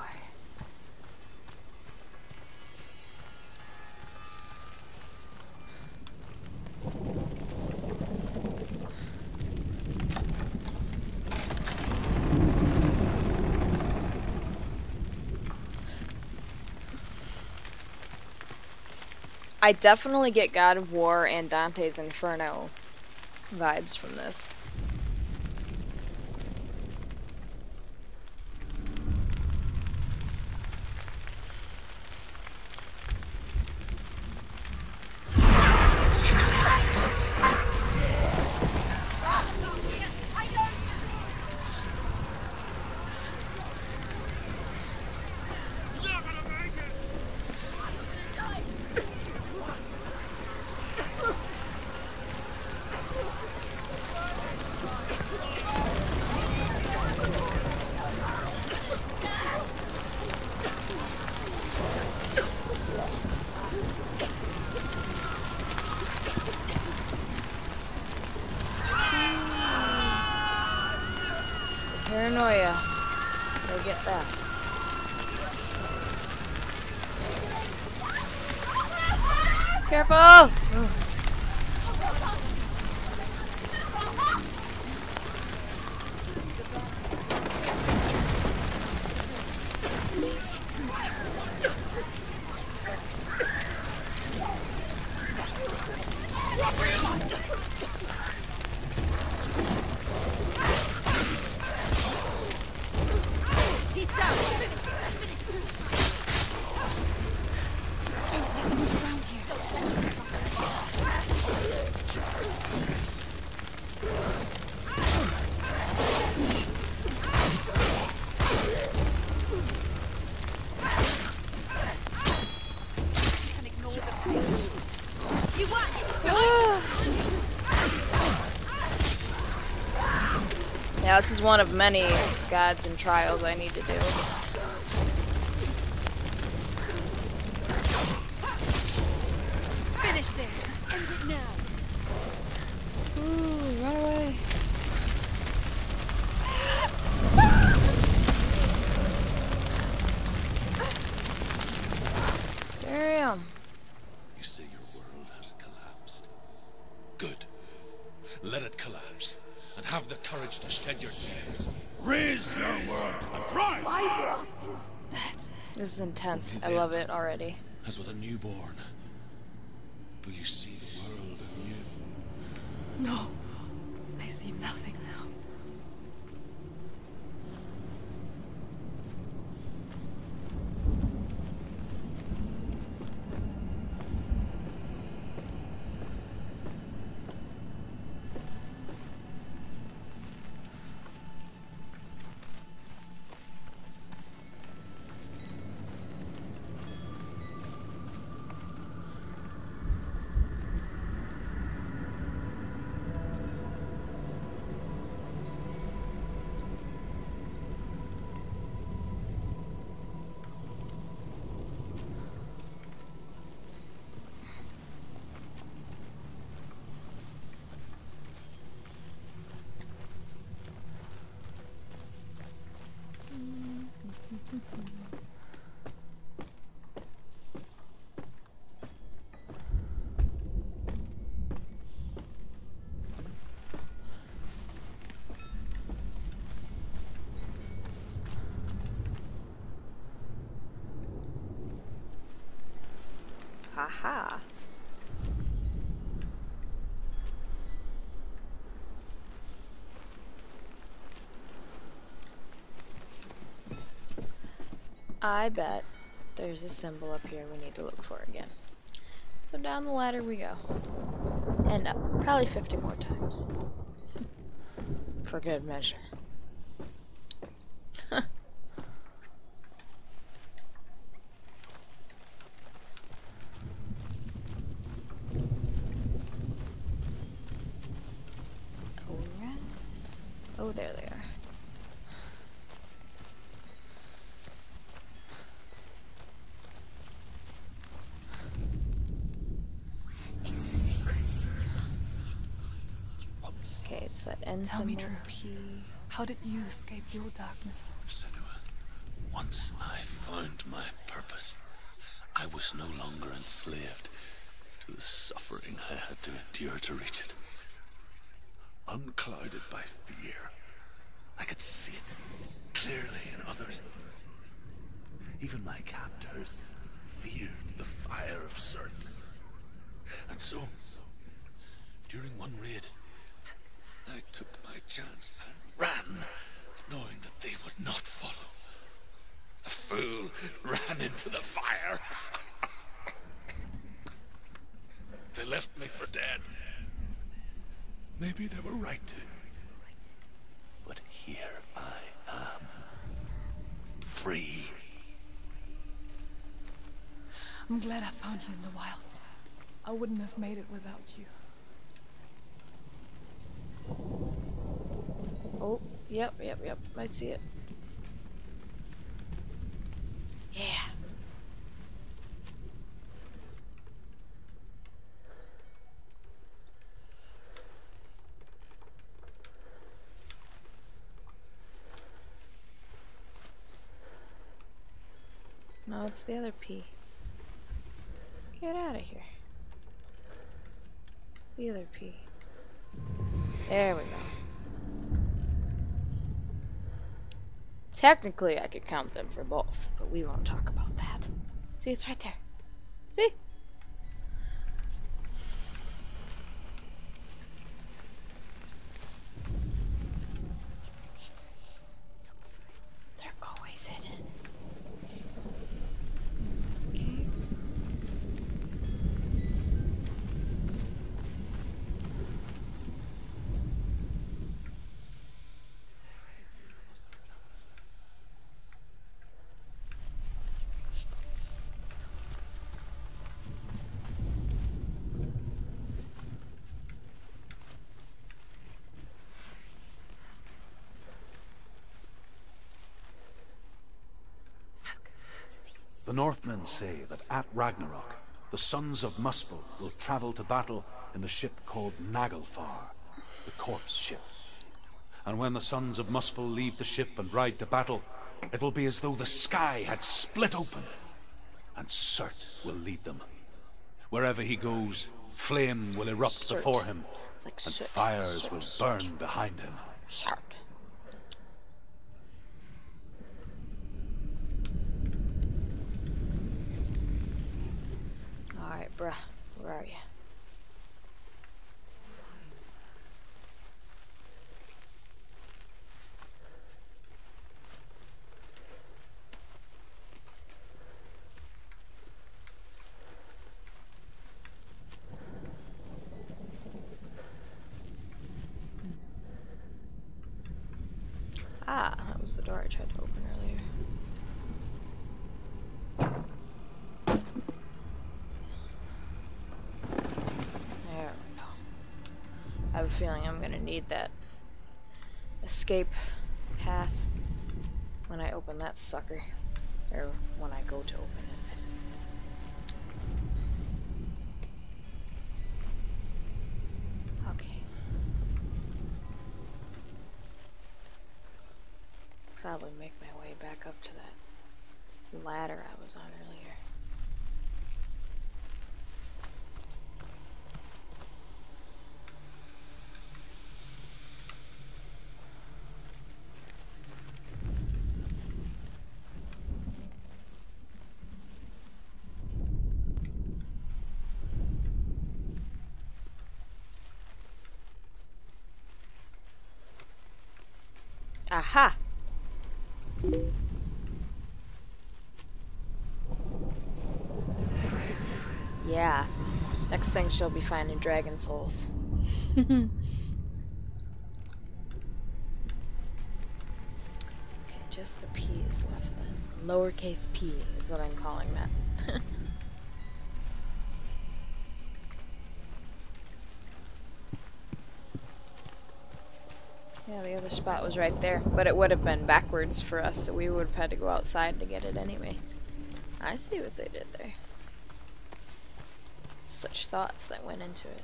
I definitely get God of War and Dante's Inferno vibes from this. get that. Careful! Oh. He's down! Finish! Don't let them surround you! You can ignore them. You won! Yeah, this is one of many gods and trials I need to do. Finish this! End it now! Ooh, run away. Damn. You say your world has collapsed. Good. Let it collapse. And have the courage to shed your tears. Raise your world and cry! My world is dead. This is intense. Only I then, love it already. as with a newborn, will you see the world anew? No. I see nothing now. Haha. I bet there's a symbol up here we need to look for again. So down the ladder we go. And up. Probably 50 more times. For good measure. Alright. Oh, there they are. Is the secret? Okay, it's that end Tell me symbol. truth. How did you escape your darkness? Senua, once I found my purpose, I was no longer enslaved to the suffering I had to endure to reach it. Unclouded by fear, I could see it clearly in others. Even my captors feared the fire of Cirth. And so, during one raid, I took my chance and ran, knowing that they would not follow. The fool ran into the fire. They left me for dead. Maybe they were right to. But here I am. Free. I'm glad I found you in the wilds. I wouldn't have made it without you. Oh, yep. I see it. Yeah. No, it's the other P. Get out of here. The other P. There we go. Technically, I could count them for both, but we won't talk about that. See, it's right there. See? They're always hidden. Okay. The Northmen say that at Ragnarok, the sons of Muspel will travel to battle in the ship called Naglfar, the corpse ship. And when the sons of Muspel leave the ship and ride to battle, it will be as though the sky had split open, and Surt will lead them. Wherever he goes, flame will erupt Surt. before him, Like and soot. fires will burn behind him. Sharp. Alright, bruh. Where are you? Ah, that was the door I tried to open earlier. There we go. I have a feeling I'm gonna need that escape path when I open that sucker. Or when I go to open it, I said. Okay. Probably make my way back up to that ladder I was on earlier. Aha! Yeah. Next thing she'll be finding dragon souls. Okay, just the P is left then. Lowercase p is what I'm calling that. Yeah, the other spot was right there, but it would have been backwards for us, so we would have had to go outside to get it anyway. I see what they did there. Such thoughts that went into it.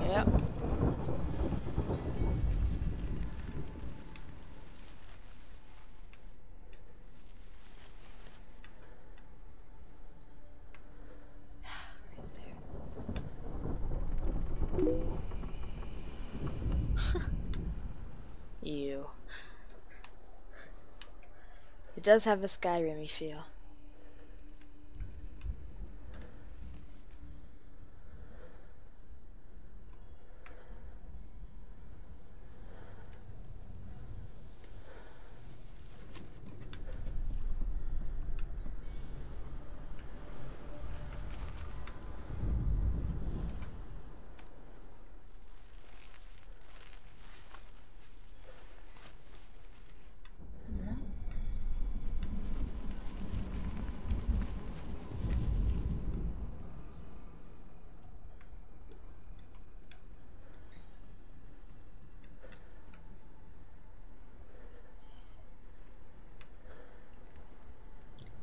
Yep. You. It does have a Skyrim-y feel.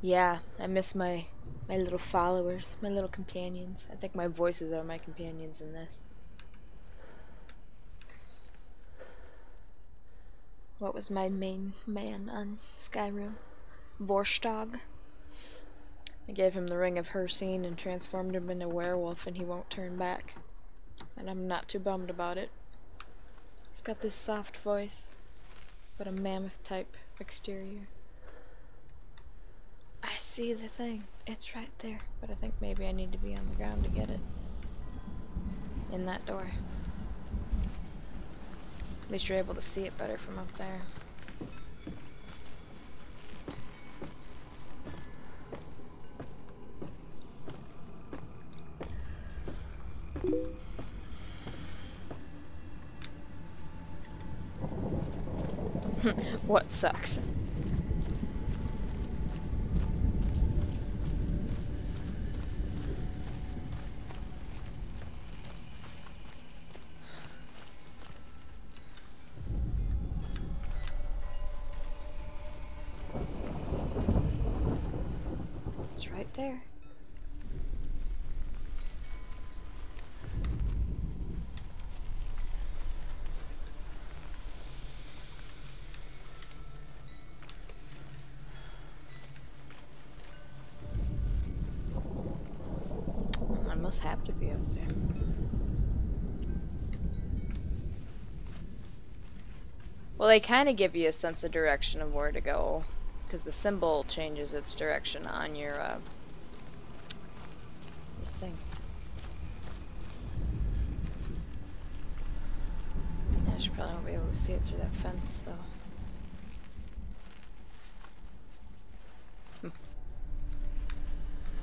Yeah, I miss my little followers, my little companions. I think my voices are my companions in this. What was my main man on Skyrim? Vorstag. I gave him the Ring of Hersine and transformed him into a werewolf, and he won't turn back. And I'm not too bummed about it. He's got this soft voice, but a mammoth type exterior. I see the thing. It's right there. But I think maybe I need to be on the ground to get it. In that door. At least you're able to see it better from up there. What sucks? It's right there. I must have to be up there. Well, they kind of give you a sense of direction of where to go, because the symbol changes its direction on your thing. I should probably won't be able to see it through that fence, though.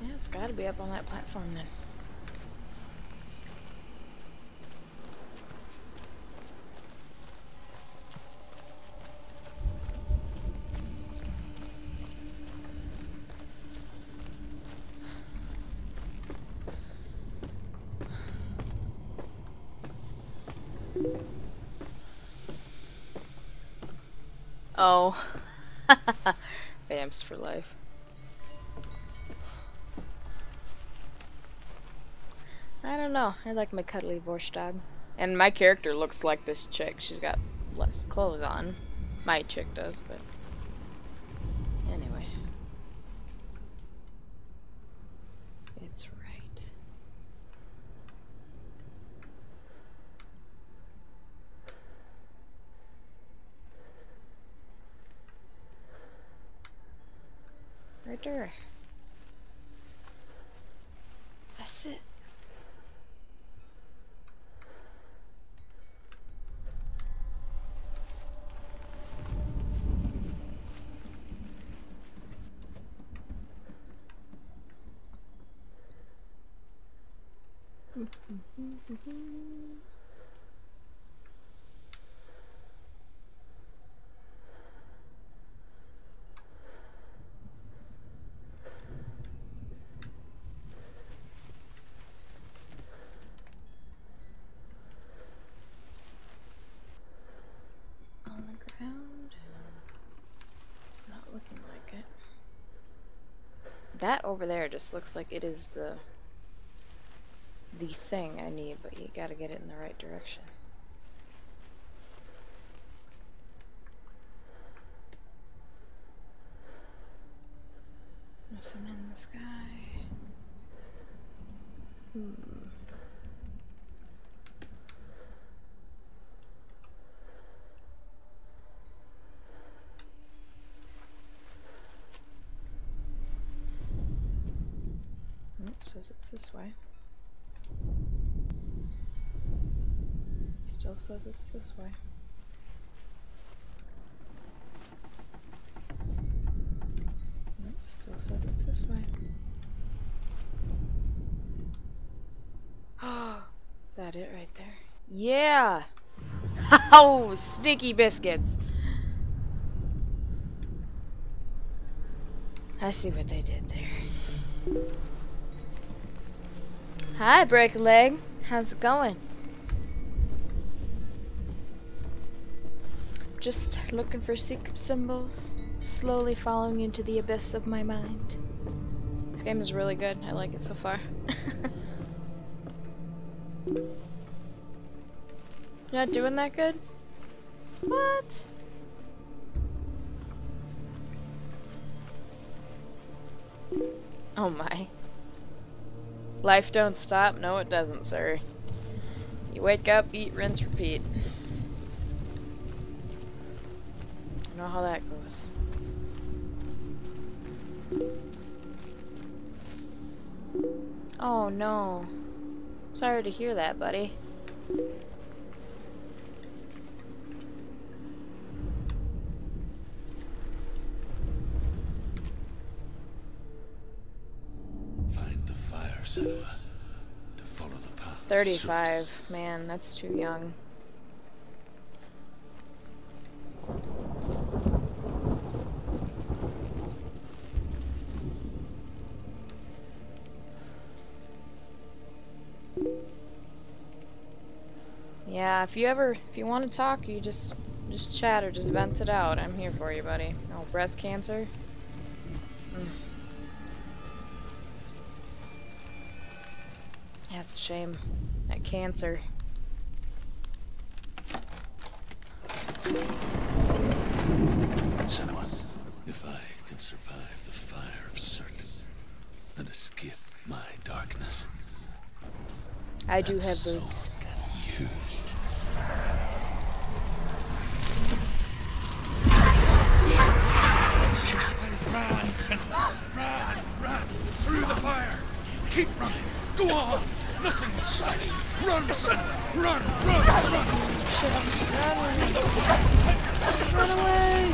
Yeah, it's got to be up on that platform then. Oh. Vamps for life. I don't know. I like my cuddly Vorstag. And my character looks like this chick. She's got less clothes on. My chick does, but... Anyway. It's right. Right there. That's it. On the ground. It's not looking like it. That over there just looks like it is the thing I need, but you gotta get it in the right direction. Nothing in the sky. Says it's this way. Still says it's this way. Nope, still says it's this way. Oh, that it right there. Yeah! Oh, sneaky biscuits! I see what they did there. Hi, Break a Leg. How's it going? Just looking for secret symbols. slowly falling into the abyss of my mind. This game is really good. I like it so far. Not doing that good? What? Oh my. Life don't stop? No, it doesn't, sir. You wake up, eat, rinse, repeat. I know how that goes. Oh no. Sorry to hear that, buddy. Find the fire, Senua. To follow the path. 35. Man, that's too young. Yeah, if you want to talk, you just chat or just vent it out. I'm here for you, buddy. Oh, breast cancer? Yeah, it's a shame. That cancer. Senua, if I can survive the fire of certain and escape my darkness, I do have so boots. can you. Run, Senua! Run! Through the fire! Keep running! Go on! Nothing will stop you! Run, Senua! Run! Run away!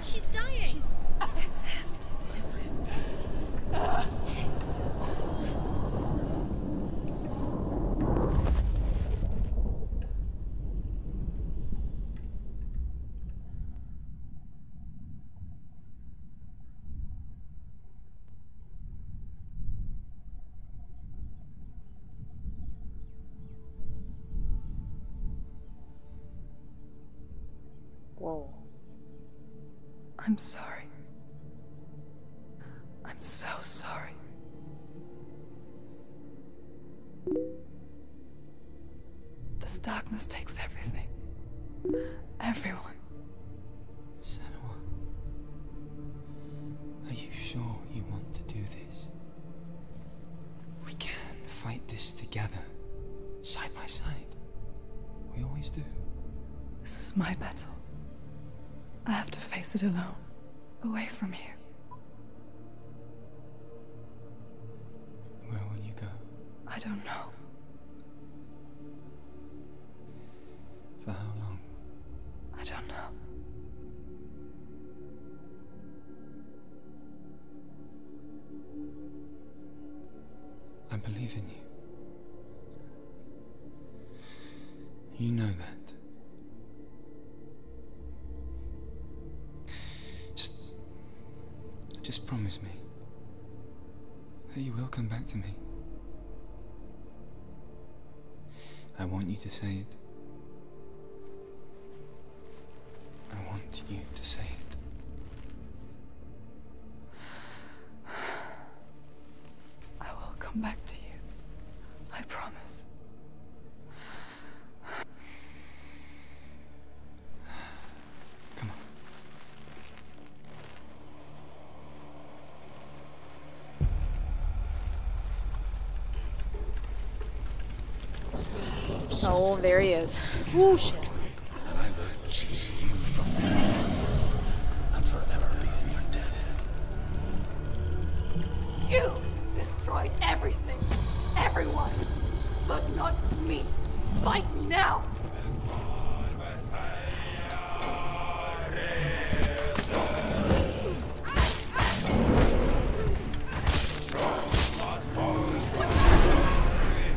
She's dying. It's him. It's him. Whoa. I'm sorry. I'm so sorry. This darkness takes everything. Everyone. Senua, are you sure you want to do this? We can fight this together, side by side. We always do. This is my battle. I have to face it alone, away from here. Where will you go? I don't know. For how long? I don't know. I believe in you. You know that. Just promise me that you will come back to me. I want you to say it. I want you to say it. I will come back to you. I promise. Come on. Oh, there he is. Woo, shit. And I will chase you from this world and forever be in your debt. You destroyed everything, everyone, but not me. Fight me now.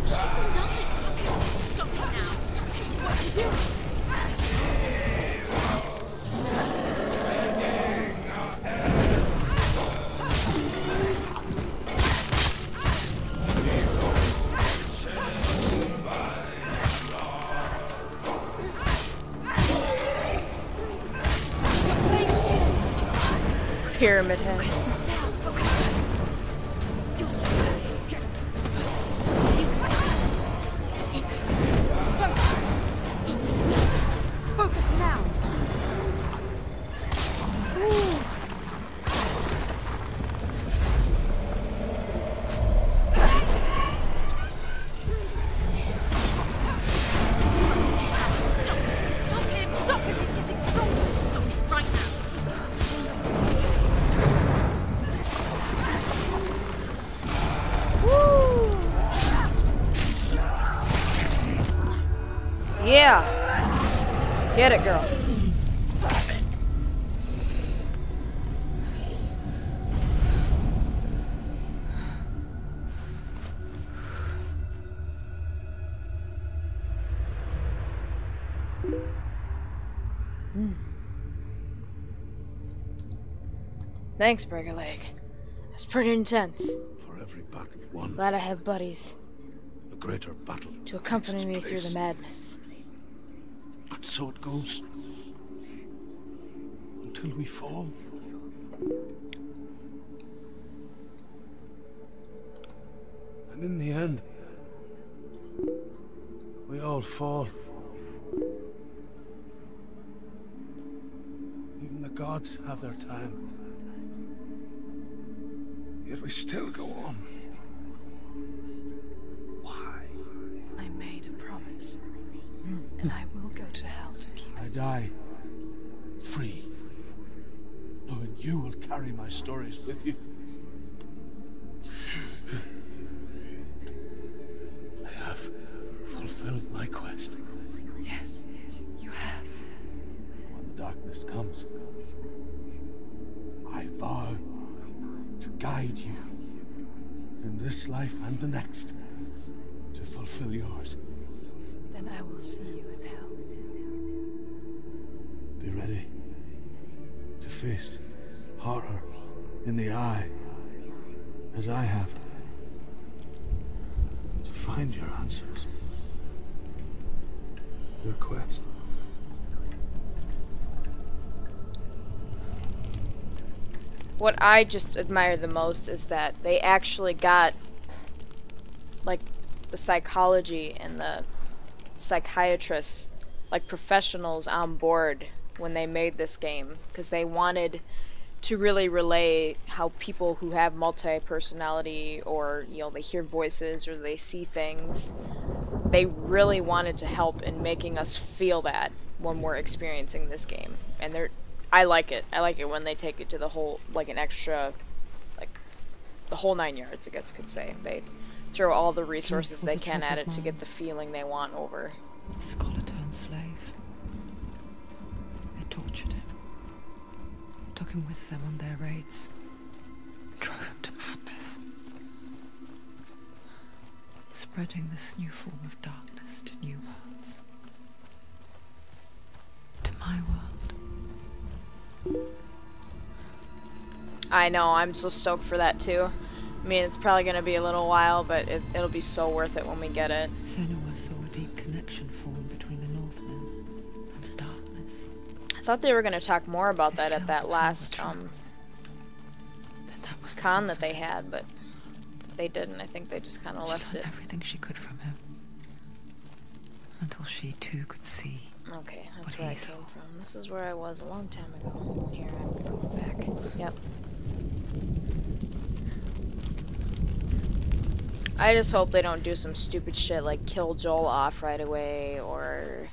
Someone die. Pyramid Head. You're strong. Focus. Focus. Focus. Focus now. Stop him! Stop him! He's getting stronger! Stop him right now! Yeah. Get it, girl. Thanks, Break a Leg. That's pretty intense. For every battle won, Glad I have buddies a greater battle to accompany takes me its through the place. madness. And so it goes. Until we fall. And in the end, we all fall. Even the gods have their time. Yet we still go on. Why? I made a promise, and I will go to hell to keep I it. die free, knowing you will carry my stories with you. I have fulfilled my quest. Yes, you have. When the darkness comes, I vow to guide you in this life and the next to fulfill yours. Then I will see you in hell. Be ready to face horror in the eye, as I have. To find your answers. Your quest. What I just admire the most is that they actually got, like, the psychology and the psychiatrists, like professionals, on board when they made this game, because they wanted to really relay how people who have multi-personality, or, you know, they hear voices or they see things, they really wanted to help in making us feel that when we're experiencing this game. And I like it. I like it when they take it to the whole, like, an extra, like, the whole 9 yards, I guess you could say. They throw all the resources they can at it to get the feeling they want over. The scholar turned slave. They tortured him, took him with them on their raids, drove him to madness, spreading this new form of darkness to new worlds, to my world. I know, I'm so stoked for that too. I mean, it's probably going to be a little while, but it'll be so worth it when we get it. Senua saw a deep connection form between the Northmen and the darkness. I thought they were going to talk more about His that at tales that of last power Then that was the con source that they of it. had, but they didn't. I think they just kind of She left learned it. everything she could from him, until she too could see. Okay, that's What where I he came saw. from. This is where I was a long time ago. Here, I'm going back. Yep. I just hope they don't do some stupid shit like kill Joel off right away, or...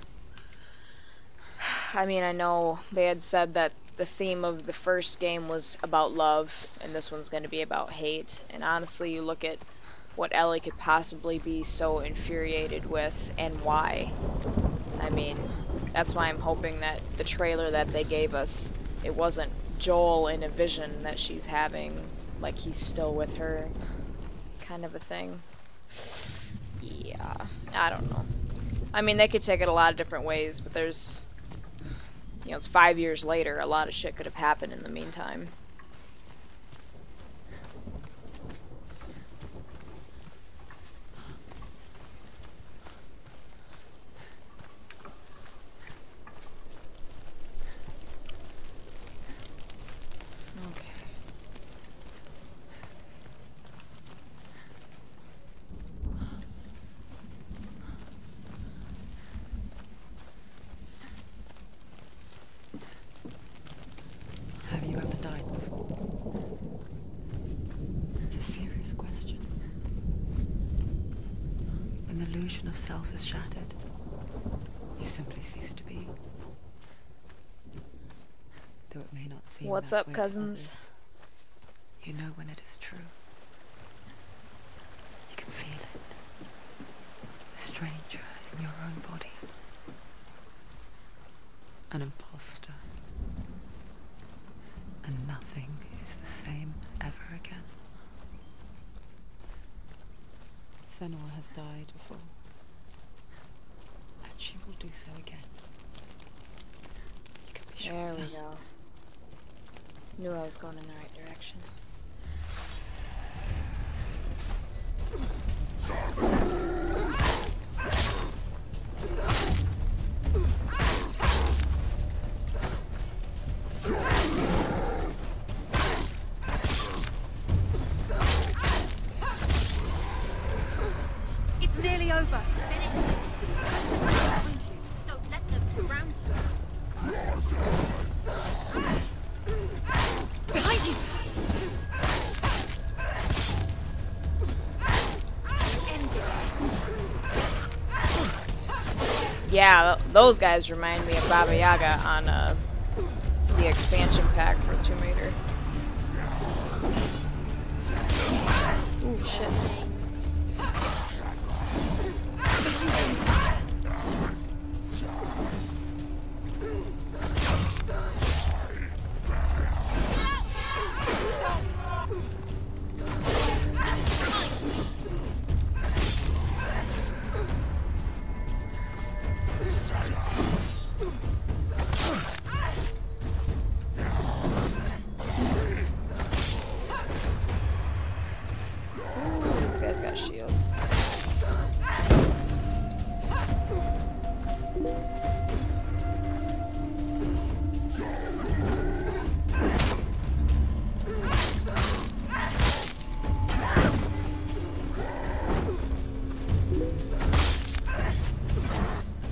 I mean, I know they had said that the theme of the first game was about love, and this one's going to be about hate. And honestly, you look at what Ellie could possibly be so infuriated with, and why. I mean, that's why I'm hoping that the trailer that they gave us, it wasn't Joel in a vision that she's having, like he's still with her, kind of a thing. Yeah, I don't know. I mean, they could take it a lot of different ways, but there's, you know, it's 5 years later, a lot of shit could have happened in the meantime. Okay. illusion of self is shattered. You simply cease to be. Though it may not seem What's that up, way to cousins? others, you know when it is true. You can feel it. A stranger in your own body. An imposter. And nothing is the same ever again. Senua has died before. And she will do so again. You can be sure There of we that. go. Knew I was going in the right direction. It's nearly over. Finish it. Behind you. Don't let them surround you. Behind you. End it. Yeah, those guys remind me of Baba Yaga on the expansion pack for Tomb Raider. Ooh, shit. These guys got shields.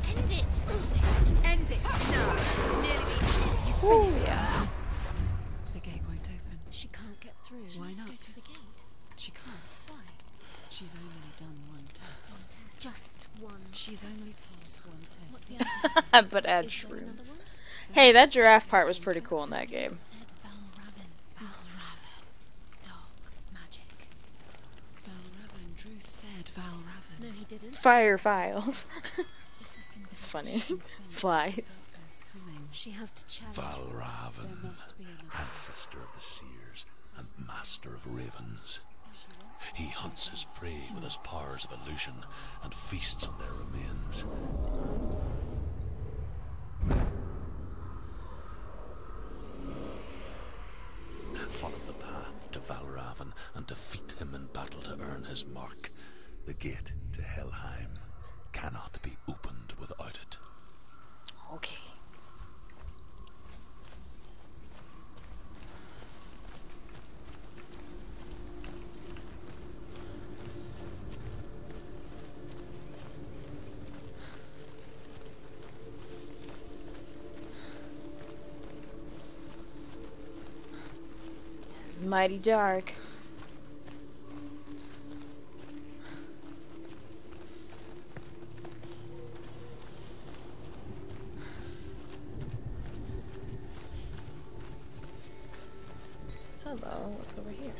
End it. End it. No. Nearly. Ooh, yeah. The gate won't open. She can't get through. Why Let's go not? to the gate. She can't. Why? She's only done one test. Just one. She's only passed one What's test. the other test? But Edge Is there room. another one? Hey, that giraffe part was pretty cool in that game. Said Valravan. Valravan. Dog. Magic. Valravan. Druth said Valravan. No, he didn't. Fire files. The second test. Funny. Fly. Darkness coming. She has to challenge. Valravan, There must be another. ancestor of the seers and master of ravens. He hunts his prey with his powers of illusion and feasts on their remains. Follow the path to Valravan and defeat him in battle to earn his mark. The gate to Helheim cannot be opened without it. Okay. It's mighty dark. Hello, what's over here?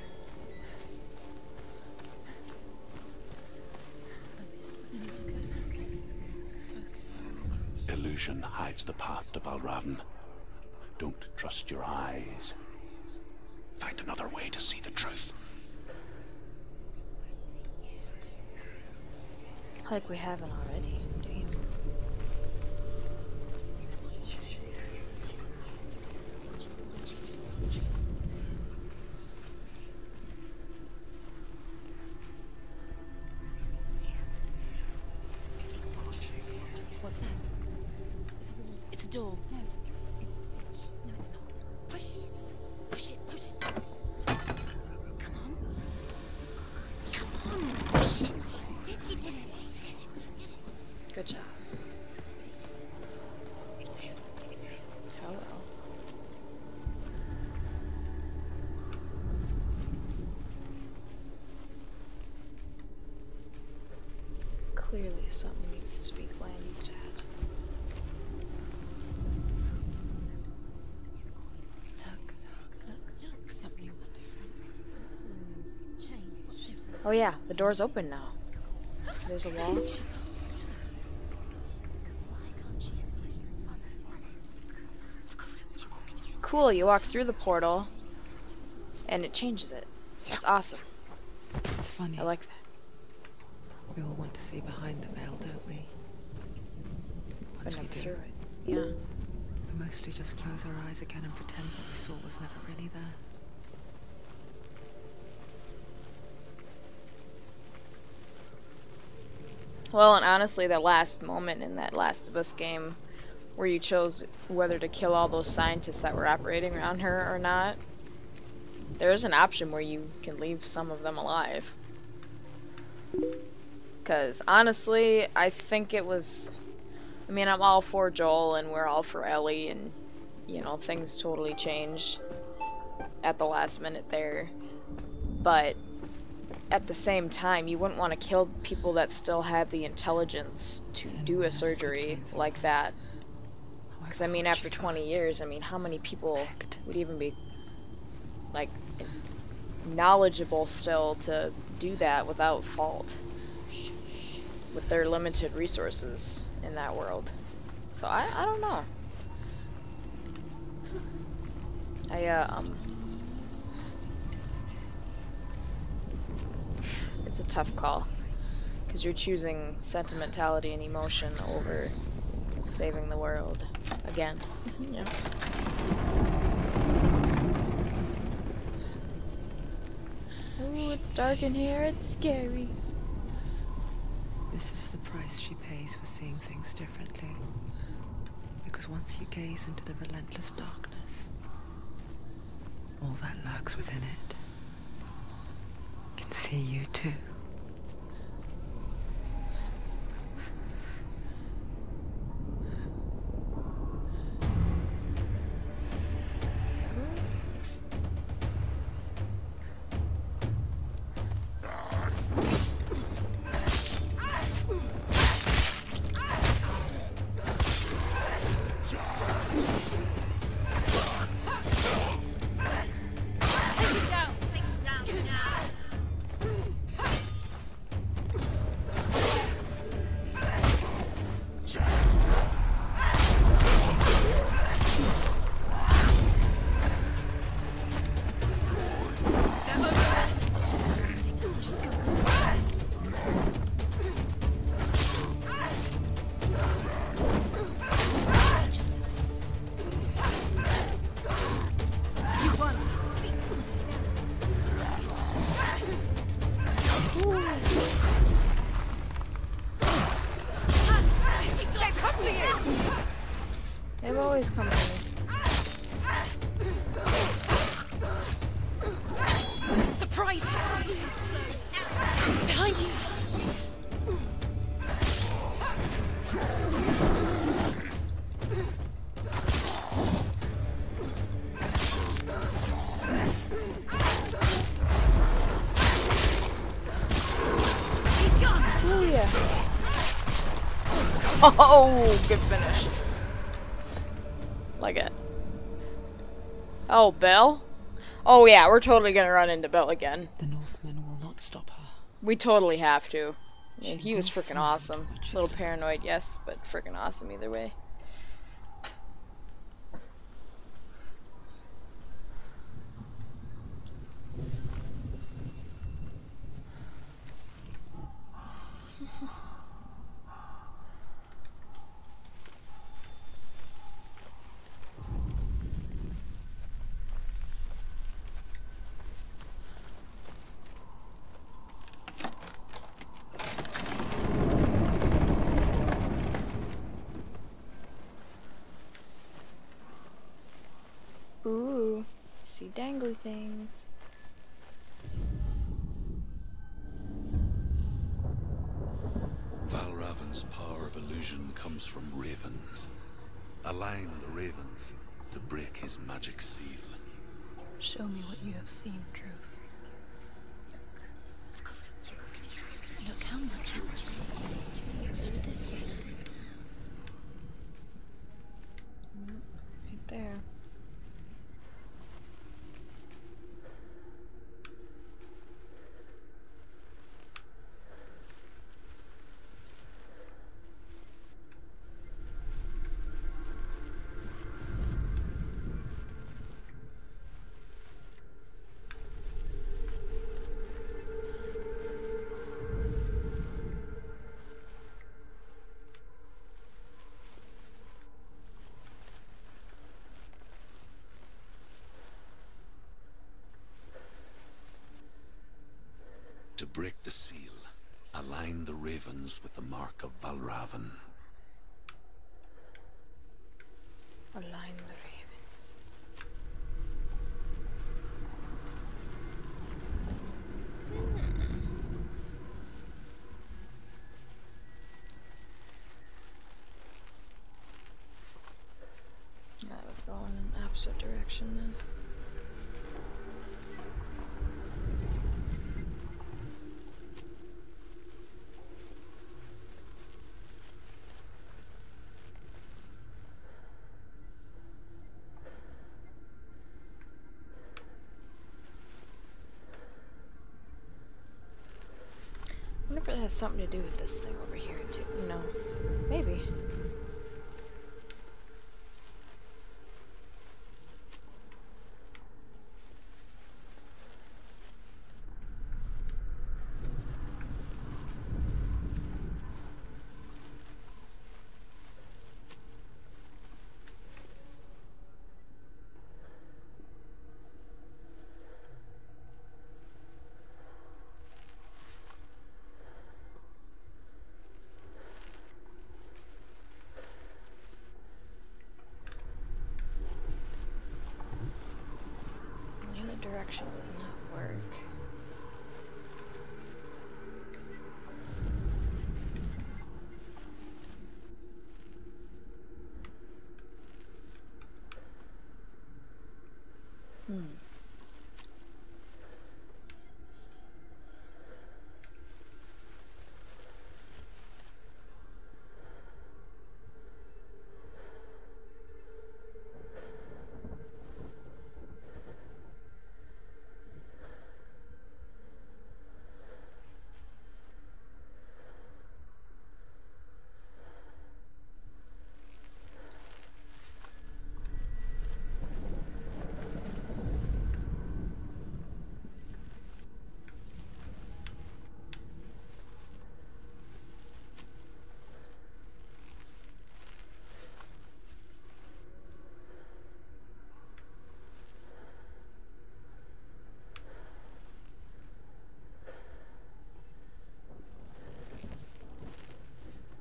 Illusion hides the path to Valravan. Don't trust your eyes. Find another way to see the truth. Like we haven't already, do you? What's that? It's a wall. It's a door. No. No, it's not. Pushes. Push it. Push it. Come on. Come on. Push it. She did it. Did it. Did it. Good job. Hello. Clearly something needs to be glanced at. Look, something's different. Something's changed. What's different? Oh yeah, the door's open now. There's a wall. She can't see it. Why can't she see it? Cool, you walk through the portal, and it changes it. That's awesome. It's funny. I like that. We all want to see behind the veil, don't we? Once Couldn't we have do, through it. Yeah. we mostly just close our eyes again and pretend what we saw was never really there. Well, and honestly, the last moment in that Last of Us game where you chose whether to kill all those scientists that were operating around her or not, there is an option where you can leave some of them alive. Because, honestly, I think it was... I mean, I'm all for Joel and we're all for Ellie and, you know, things totally changed at the last minute there. But at the same time, you wouldn't want to kill people that still have the intelligence to do a surgery like that. Because, I mean, after 20 years, I mean, how many people would even be, like, knowledgeable still to do that without fault? With their limited resources in that world. So, I don't know. It's a tough call. Because you're choosing sentimentality and emotion over saving the world. Again. Yeah. Ooh, it's dark in here, it's scary. This is the price she pays for seeing things differently. Because once you gaze into the relentless darkness, all that lurks within it can see you too. They've always come to me. Surprise! Behind you! He's gone! Oh yeah. Oh, good finish. Like it. Oh, Belle? Oh yeah, we're totally gonna run into Belle again. The Northmen will not stop her. We totally have to. I mean, he was freaking awesome. A little paranoid, yes, but freaking awesome either way. Ooh, see dangly things. Valravan's power of illusion comes from ravens. Align the ravens to break his magic seal. Show me what you have seen, Truth. Look how much it's changed. To break the seal, align the ravens with the mark of Valravan. Align the ravens. That would go in an opposite direction then. I wonder if it has something to do with this thing over here too. No. Maybe. Direction does not work.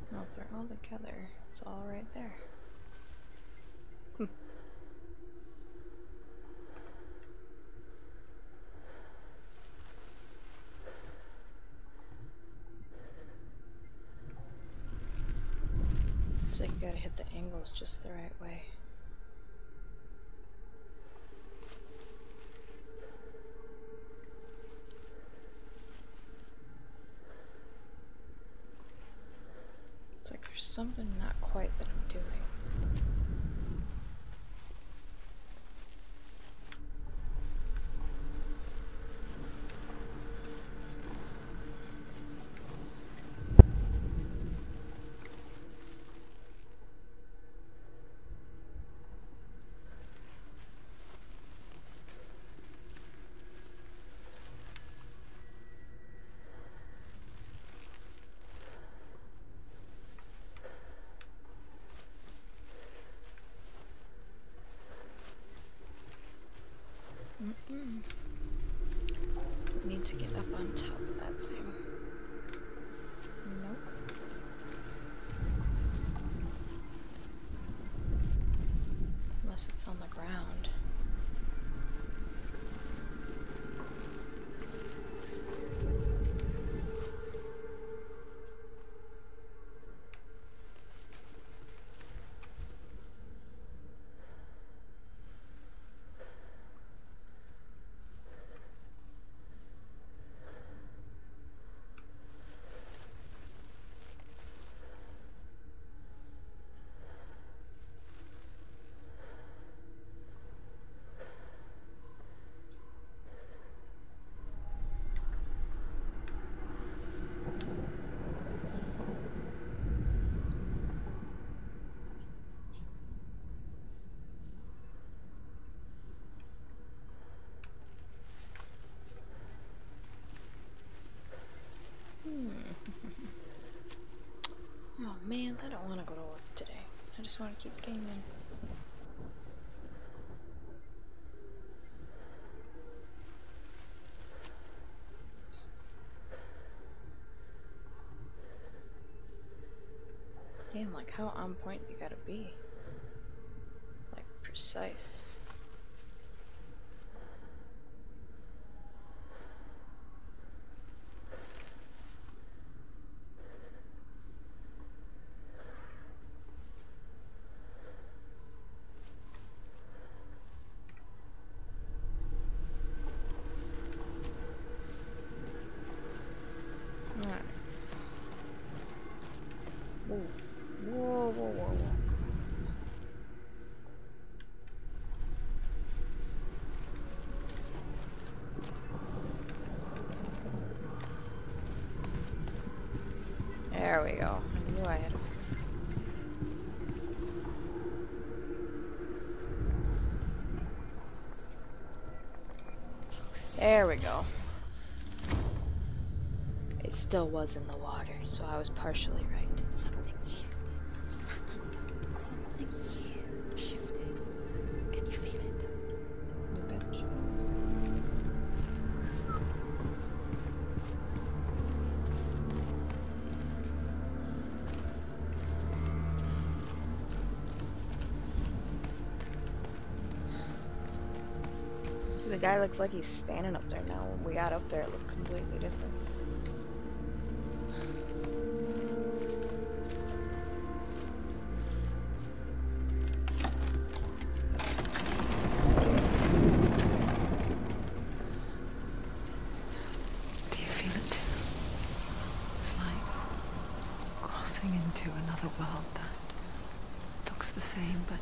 No, if they're all together, it's all right there. It's like you gotta hit the angles just the right way. It's like there's something not quite that I'm doing. Need to get up on top of that thing. Nope. Unless it's on the ground. Oh man, I don't want to go to work today. I just want to keep gaming. insane, like how on point you gotta be. Like precise. Alright. Whoa, whoa, whoa, whoa, whoa. There we go. I knew I had it. There we go. It still was in the water, so I was partially right. Something's shifted. Something's happened. Something huge shifted. Can you feel it? New bench. See, the guy looks like he's standing up there now. When we got up there, it looked completely different. Do you feel it too? It's like crossing into another world that looks the same but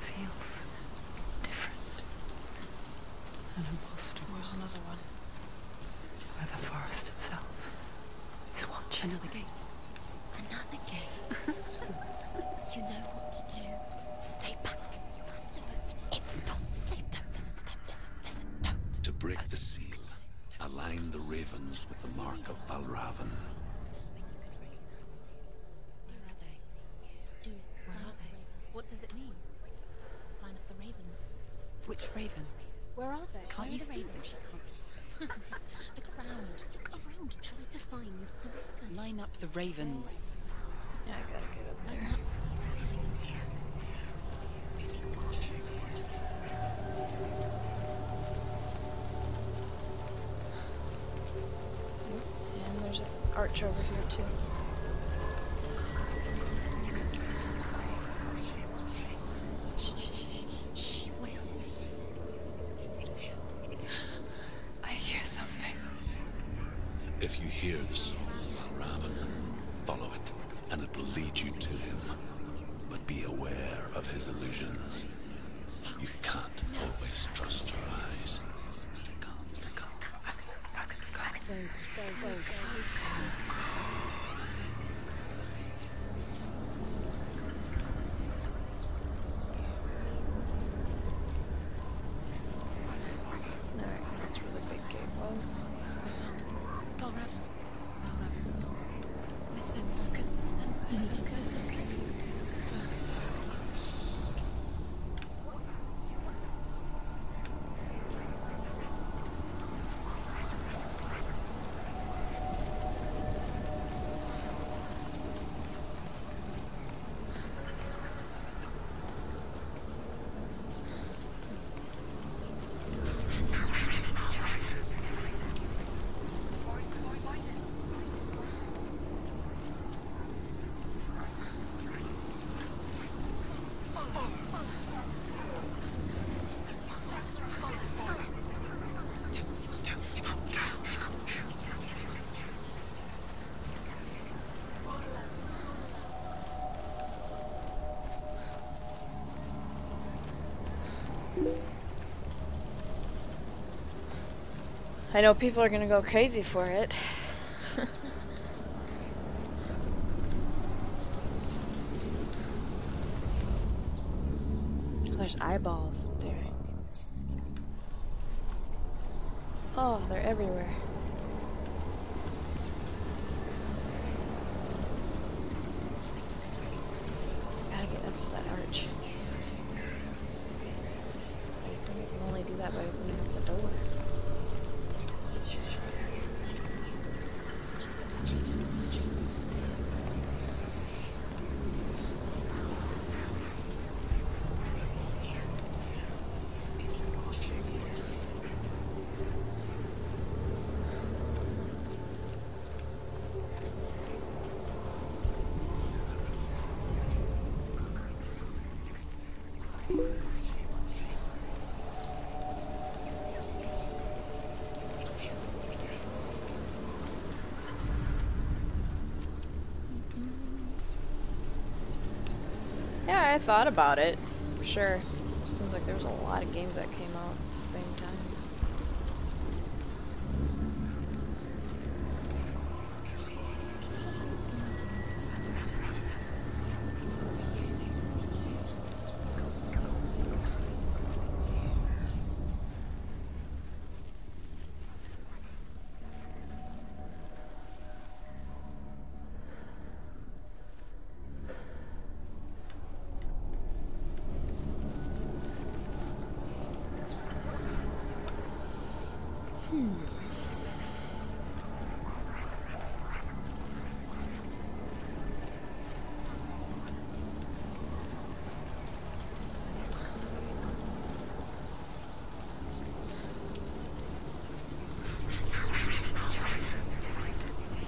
feels different. An imposter. There's another one. Where the forest itself is watching. Another gate. Another gate. You know what to do. Stay back. You have to open it. It's not safe. Don't listen to them. Listen, don't. To break the seal, align the ravens with the mark of Valravan. Where are they? Do it. Where are they? What does it mean? Line up the ravens. Which ravens? Where are they? Can't Where you are the see them? ravens? She can't see. Look around. Look around. Try to find the ravens. Line up the ravens. Yeah, I gotta get up Line there. up. And there's an arch over here too. Shh, shh, shh, shh, shh. What is it? I hear something. If you hear the song of Valravan, follow it, and it will lead you to him. But be aware of his illusions. You can't always trust your eyes. Alright, that's where the big gate was. The sound. Valravan. Valravan's song. Listen, focus. You need to focus. Focus. I know people are gonna go crazy for it. There's eyeballs there. Oh, they're everywhere. Gotta get up to that arch. I think you can only do that by opening the door. I thought about it, for sure. Seems like there's a lot of games that came out at the same time.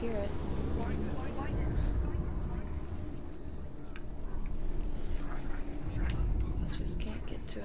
Hear it. I just can't get to it.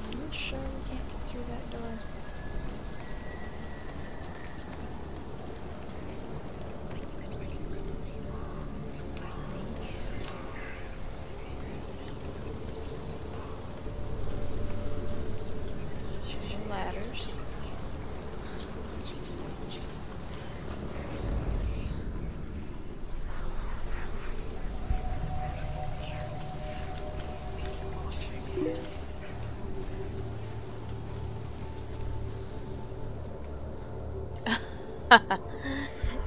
I'm sure we can't get through that door. Shooting ladders.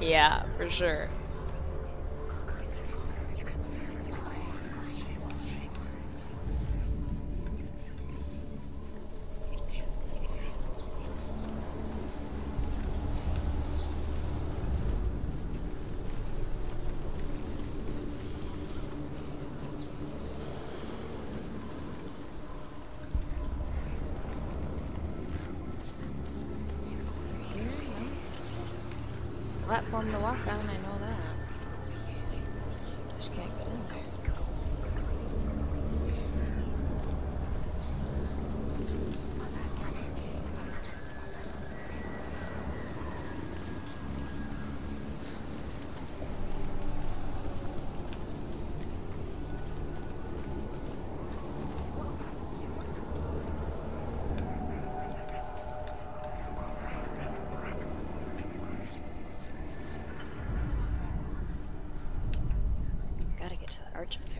Yeah, for sure. Platform to walk on, I know that. Just can't get in there. Gotta get to the arch up there.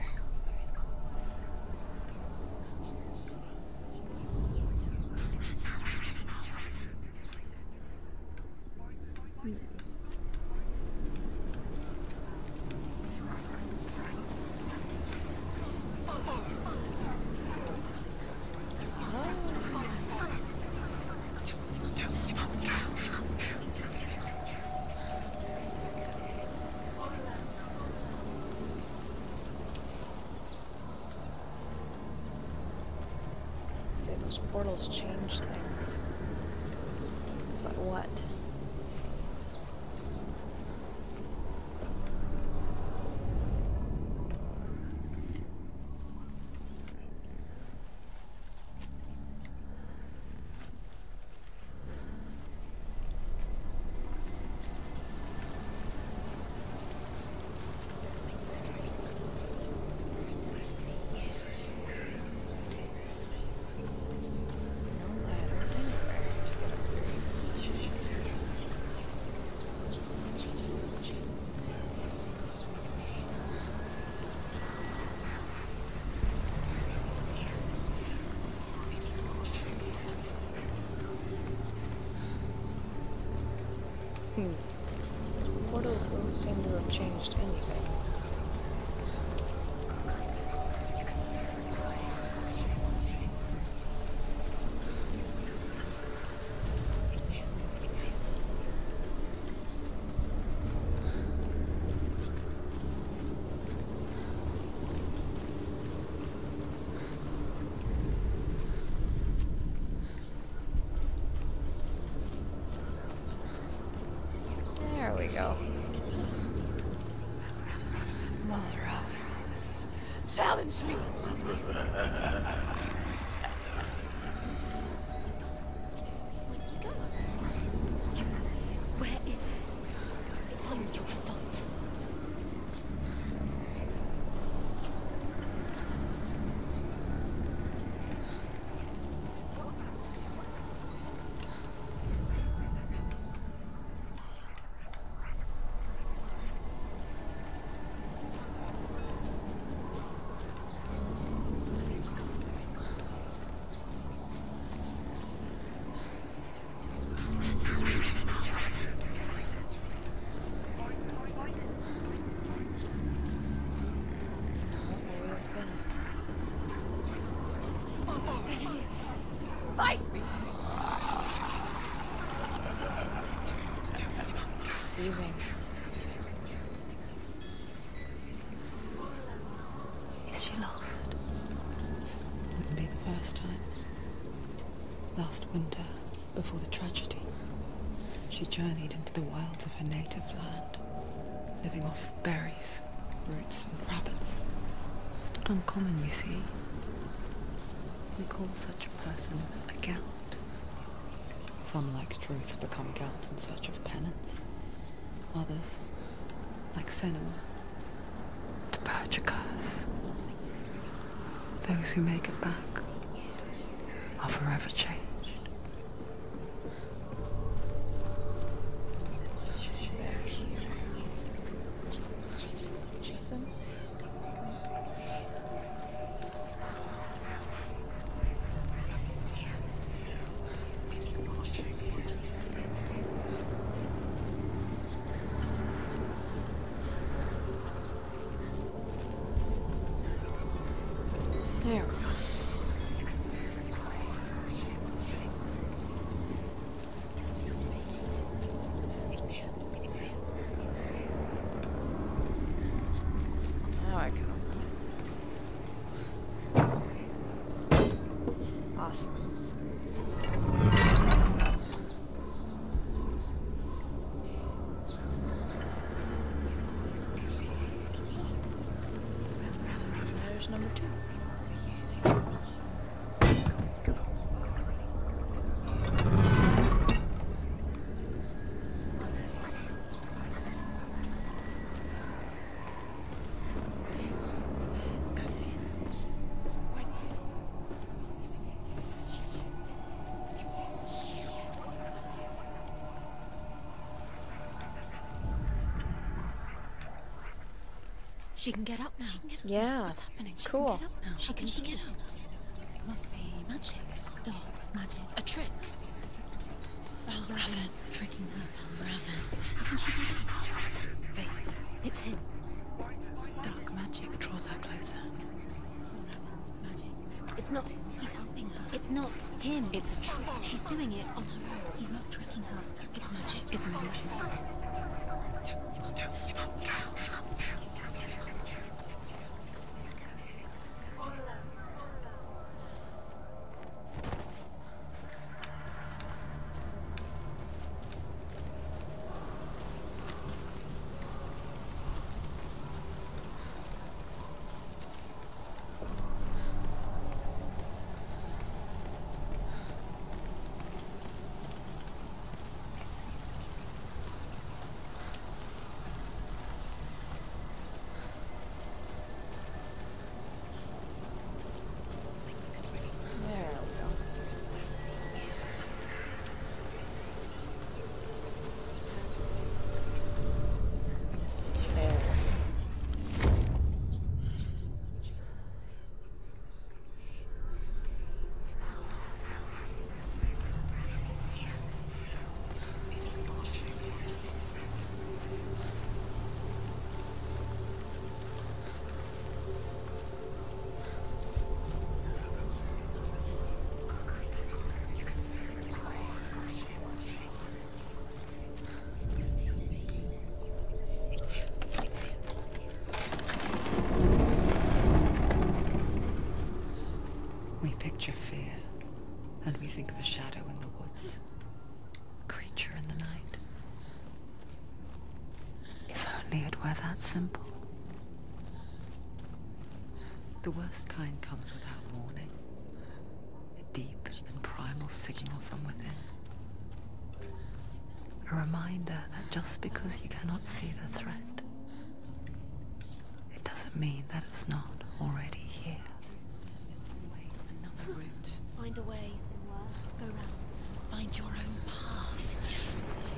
Those portals change things. But what? Portals don't seem to have changed anything. go. Mother of it. Challenge me! Where is it? It's all your fault. Fight me! Deceiving. Is she lost? Wouldn't be the first time. Last winter, before the tragedy, she journeyed into the wilds of her native land, living off berries, roots, and rabbits. It's not uncommon, you see. We call such a person a Gelt. Some, like Truth, become Gelt in search of penance. Others, like Senua, to purge a curse. Those who make it back are forever changed. There we go. Now I go. Awesome. There's number 2. She can get up now. Yeah. What's happening? She Cool. can get up now. How can she get out? It must be magic. Dark magic. A trick. Raven. Tricking her. Raven. How can she get out? Wait. It's him. Dark magic draws her closer. Raven's magic. It's not him. He's helping her. It's not him. It's a trick. She's doing it on her own. He's not tricking her. It's magic. It's an illusion. Picture fear, and we think of a shadow in the woods, a creature in the night. we're that simple. The worst kind comes without warning. A deep and primal signal from within. A reminder that just because you cannot see the threat, it doesn't mean that it's not already here. There's always another route. Find a way, Senua. Go round. Find your own path. There's a different way.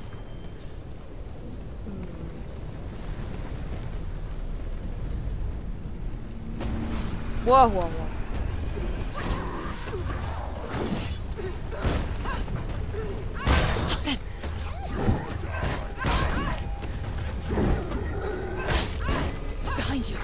Whoa, whoa, whoa. Stop them! Behind you.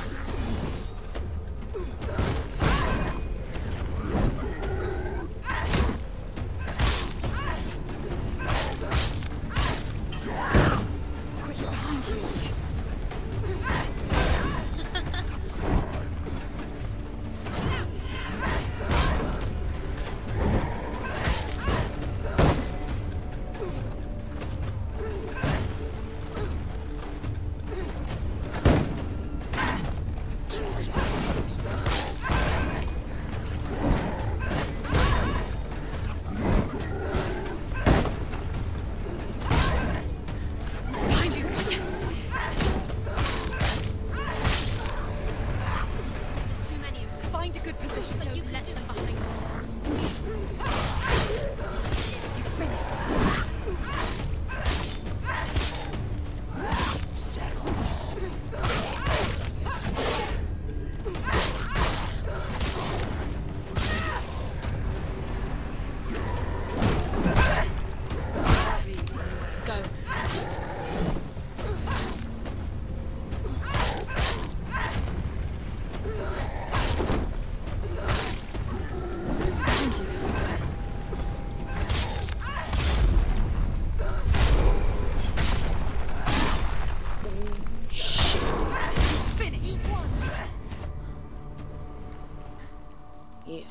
Yeah.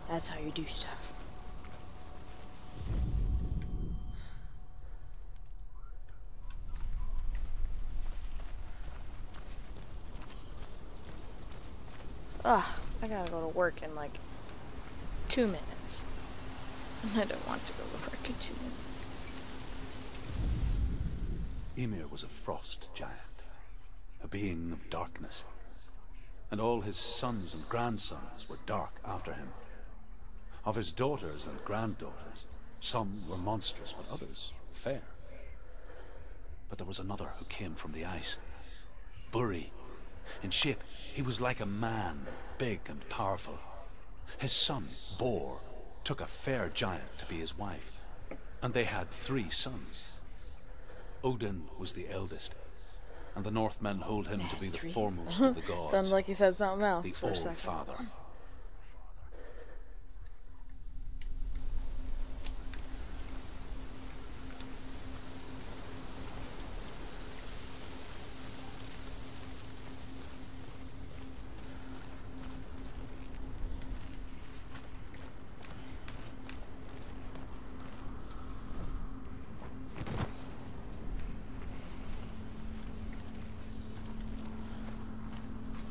That's how you do stuff. Ugh, I gotta go to work in like 2 minutes. I don't want to go to work in 2 minutes. Ymir was a frost giant, a being of darkness, and all his sons and grandsons were dark after him. Of his daughters and granddaughters, some were monstrous, but others fair. But there was another who came from the ice, Buri. In shape, he was like a man, big and powerful. His son, Bor, took a fair giant to be his wife, and they had 3 sons. Odin was the eldest, and the Northmen hold him to be the foremost of the gods. Sounds like you said something else the for a second. All-Father.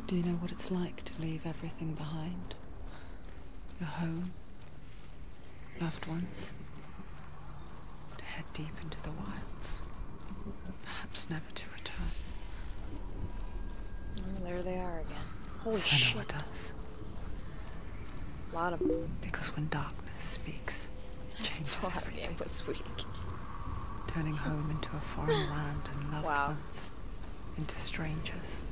Do you know what it's like to leave everything behind? Your home, loved ones, to head deep into the wilds, perhaps never to return. Oh, there they are again. Holy Senua shit. does. A lot of them. Because when darkness speaks, it changes A lot of everything, them was weak. turning home into a foreign land and loved Wow. ones into strangers.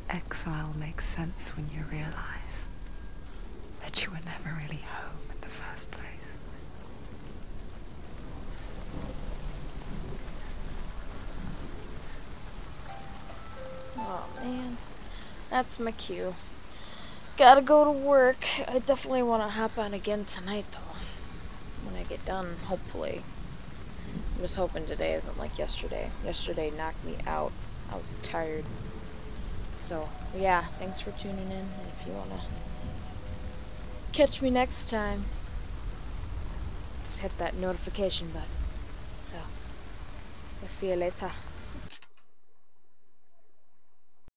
Exile makes sense when you realize that you were never really home in the first place. Oh man, that's my cue. Gotta go to work. I definitely want to hop on again tonight though. When I get done, hopefully. I was hoping today isn't like yesterday. Yesterday knocked me out. I was tired. So, yeah, thanks for tuning in. And if you want to catch me next time, just hit that notification button. I'll see you later.